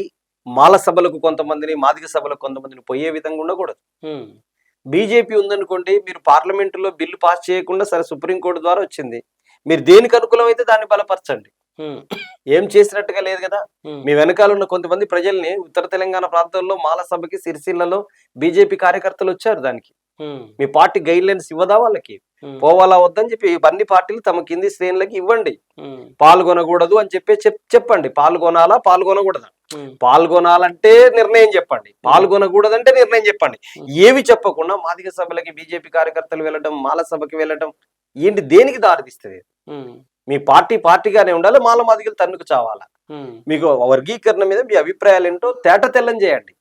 మాల సభలకు కొంతమందిని, మాదిగ సభలకు కొంతమందిని పోయే విధంగా ఉండకూడదు. బీజేపీ ఉందనుకోండి, మీరు పార్లమెంటులో బిల్లు పాస్ చేయకుండా సరే సుప్రీంకోర్టు ద్వారా వచ్చింది, మీరు దేనికి అనుకూలం అయితే దాన్ని బలపరచండి. ఏం చేసినట్టుగా లేదు కదా. మీ వెనకాల ఉన్న కొంతమంది ప్రజల్ని ఉత్తర తెలంగాణ ప్రాంతంలో మాల సభకి సిరిసిల్లలో బీజేపీ కార్యకర్తలు వచ్చారు. దానికి మీ పార్టీ గైడ్ లైన్స్ ఇవ్వదా వాళ్ళకి? పోవాలా వద్దని చెప్పి అన్ని పార్టీలు తమ కింది శ్రేణులకి ఇవ్వండి. పాల్గొనకూడదు అని చెప్పండి. పాల్గొనాలా పాల్గొనకూడదా? పాల్గొనాలంటే నిర్ణయం చెప్పండి, పాల్గొనకూడదంటే నిర్ణయం చెప్పండి. ఏవి చెప్పకుండా మాదిగ సభలకి బీజేపీ కార్యకర్తలు వెళ్ళడం, మాల సభకి వెళ్ళడం ఏంటి? దేనికి దారితీస్తుంది? మీ పార్టీగానే ఉండాలి, మాల మాదిగలు తన్నుకు చావాలా? మీకు వర్గీకరణ మీద మీ అభిప్రాయాలు ఏంటో తేట తెల్లం చేయండి.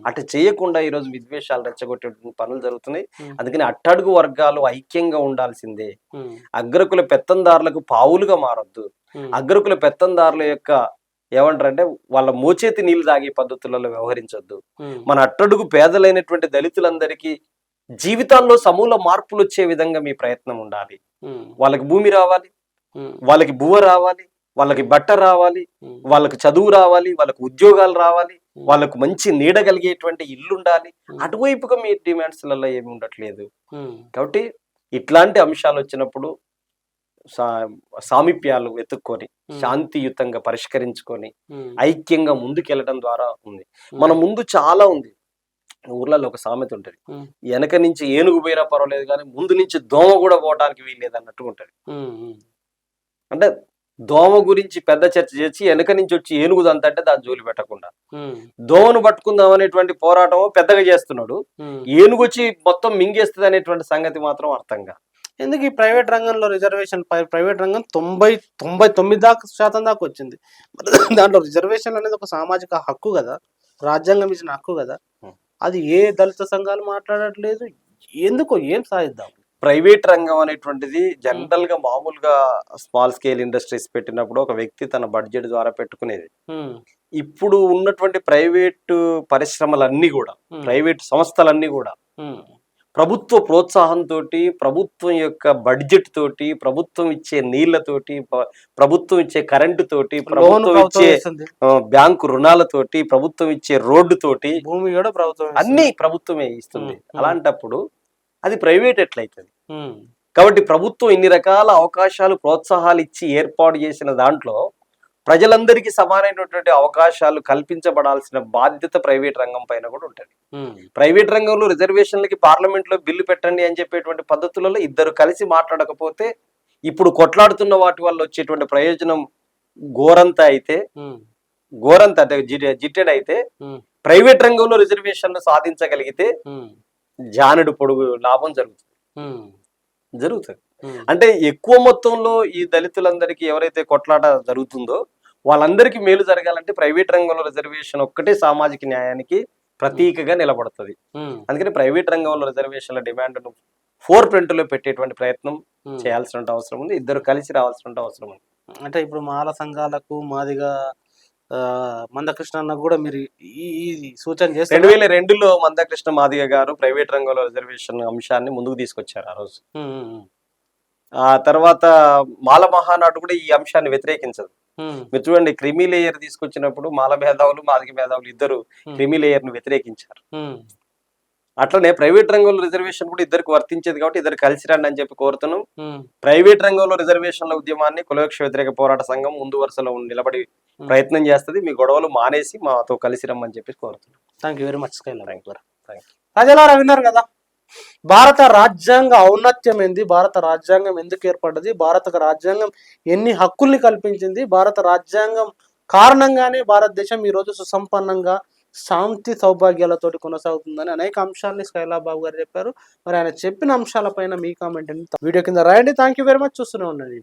అటు చేయకుండా ఈరోజు విద్వేషాలు రెచ్చగొట్టే పనులు జరుగుతున్నాయి. అందుకని అట్టడుగు వర్గాలు ఐక్యంగా ఉండాల్సిందే. అగ్రకుల పెత్తందారులకు పావులుగా మారొద్దు. అగ్రకుల పెత్తందారుల యొక్క ఏమంటారంటే వాళ్ళ మోచేతి నీళ్లు తాగే పద్ధతులలో వ్యవహరించొద్దు. మన అట్టడుగు పేదలైనటువంటి దళితులందరికీ జీవితాల్లో సమూల మార్పులు వచ్చే విధంగా మీ ప్రయత్నం ఉండాలి. వాళ్ళకి భూమి రావాలి, వాళ్ళకి బువ్వ రావాలి, వాళ్ళకి బట్ట రావాలి, వాళ్ళకి చదువు రావాలి, వాళ్ళకి ఉద్యోగాలు రావాలి, వాళ్ళకు మంచి నీడ కలిగేటువంటి ఇల్లు ఉండాలి. అటువైపుగా మీ డిమాండ్స్లలో ఏమి ఉండట్లేదు. కాబట్టి ఇట్లాంటి అంశాలు వచ్చినప్పుడు సామీప్యాలు వెతుక్కొని శాంతియుతంగా పరిష్కరించుకొని ఐక్యంగా ముందుకెళ్ళడం ద్వారా ఉంది. మన ముందు చాలా ఉంది. ఊర్లలో ఒక సామెత ఉంటది, వెనక నుంచి ఏనుగు పోయినా పర్వాలేదు కానీ ముందు నుంచి దోమ కూడా పోవడానికి వీల్లేదు అన్నట్టు ఉంటది. అంటే దోమ గురించి పెద్ద చర్చ చేసి వెనక నుంచి వచ్చి ఏనుగు దంతంటే దాని జోలి పెట్టకుండా దోమను పట్టుకుందాం అనేటువంటి పోరాటం పెద్దగా చేస్తున్నాడు. ఏనుగు వచ్చి మొత్తం మింగేస్తుంది అనేటువంటి సంగతి మాత్రం అర్థంగా. ఎందుకు ఈ ప్రైవేట్ రంగంలో రిజర్వేషన్, ప్రైవేట్ రంగం 99% దాకా వచ్చింది. దాంట్లో రిజర్వేషన్ అనేది ఒక సామాజిక హక్కు కదా, రాజ్యాంగం ఇచ్చిన హక్కు కదా. అది ఏ దళిత సంఘాలు మాట్లాడట్లేదు. ఎందుకో ఏం సాధిద్దాం? ప్రైవేట్ రంగం అనేటువంటిది జనరల్ గా మామూలుగా స్మాల్ స్కేల్ ఇండస్ట్రీస్ పెట్టినప్పుడు ఒక వ్యక్తి తన బడ్జెట్ ద్వారా పెట్టుకునేది. ఇప్పుడు ఉన్నటువంటి ప్రైవేట్ పరిశ్రమలన్నీ కూడా, ప్రైవేట్ సంస్థలన్నీ కూడా ప్రభుత్వ ప్రోత్సాహంతో, ప్రభుత్వం యొక్క బడ్జెట్ తోటి, ప్రభుత్వం ఇచ్చే నీళ్లతోటి, ప్రభుత్వం ఇచ్చే కరెంటు తోటి, ప్రభుత్వం ఇచ్చే బ్యాంకు రుణాలతోటి, ప్రభుత్వం ఇచ్చే రోడ్డు తోటి, భూమి కూడా ప్రభుత్వం, అన్ని ప్రభుత్వమే ఇస్తుంది. అలాంటప్పుడు అది ప్రైవేట్ ఎట్లయితుంది? కాబట్టి ప్రభుత్వం ఇన్ని రకాల అవకాశాలు, ప్రోత్సాహాలు ఇచ్చి ఏర్పాటు చేసిన దాంట్లో ప్రజలందరికీ సమానమైనటువంటి అవకాశాలు కల్పించబడాల్సిన బాధ్యత ప్రైవేట్ రంగం పైన కూడా ఉంటుంది. ప్రైవేట్ రంగంలో రిజర్వేషన్లకి పార్లమెంట్ లో బిల్లు పెట్టండి అని చెప్పేటువంటి పద్ధతులలో ఇద్దరు కలిసి మాట్లాడకపోతే ఇప్పుడు కొట్లాడుతున్న వాటి వల్ల వచ్చేటువంటి ప్రయోజనం ఘోరంతా అయితే, ఘోరంతా అంటే జిట్టెడ్ అయితే, ప్రైవేట్ రంగంలో రిజర్వేషన్లు సాధించగలిగితే జానెడు పొడుగు లాభం జరుగుతుంది. అంటే ఎక్కువ మొత్తంలో ఈ దళితులందరికీ ఎవరైతే కొట్లాట జరుగుతుందో వాళ్ళందరికీ మేలు జరగాలంటే ప్రైవేట్ రంగంలో రిజర్వేషన్ ఒక్కటే సామాజిక న్యాయానికి ప్రతీకగా నిలబడుతుంది. అందుకని ప్రైవేట్ రంగంలో రిజర్వేషన్ల డిమాండ్ను ఫోర్ ఫ్రంట్ లో పెట్టేటువంటి ప్రయత్నం చేయాల్సిన అవసరం ఉంది. ఇద్దరు కలిసి రావాల్సిన అవసరం ఉంది. అంటే ఇప్పుడు మాల సంఘాలకు, మాదిగా మందకృష్ణ కూడా మీరు ఈ సూచన చేస్తారు. 2002లో మందకృష్ణ మాదిగ గారు ప్రైవేట్ రంగంలో రిజర్వేషన్ అంశాన్ని ముందుకు తీసుకొచ్చారు ఆ రోజు. ఆ తర్వాత మాల మహానాడు కూడా ఈ అంశాన్ని వ్యతిరేకించదు. మీరు చూడండి, క్రిమి లేయర్ తీసుకొచ్చినప్పుడు మాల మేధావులు, మాదిగ మేధావులు ఇద్దరు క్రిమి లేయర్ ను వ్యతిరేకించారు. అట్లనే ప్రైవేట్ రంగంలో రిజర్వేషన్ కూడా ఇద్దరికి వర్తించేది కాబట్టి ఇద్దరు కలిసి రండి అని చెప్పి కోరుతున్నాం. ప్రైవేట్ రంగంలో రిజర్వేషన్ల ఉద్యమాన్ని కులవివక్ష వ్యతిరేక పోరాట సంఘం ముందు వరుసలో నిలబడి ప్రయత్నం చేస్తుంది. మీ గొడవలు మానేసి మాతో కలిసి రమ్మని చెప్పి కోరుతున్నాం. Thank you very much. ప్రజలారా విన్నారు కదా, భారత రాజ్యాంగ ఔన్నత్యం ఏంది, భారత రాజ్యాంగం ఎందుకు ఏర్పడ్డది, భారత రాజ్యాంగం ఎన్ని హక్కుల్ని కల్పించింది, భారత రాజ్యాంగం కారణంగానే భారతదేశం ఈరోజు సుసంపన్నంగా శాంతి సౌభాగ్యాలతోటి కొనసాగుతుందని అనేక అంశాలని శైలా బాబు గారు చెప్పారు. మరి ఆయన చెప్పిన అంశాలపైన మీ కామెంట్ వీడియో కింద రాయండి. Thank you very much. చూస్తూనే ఉండండి.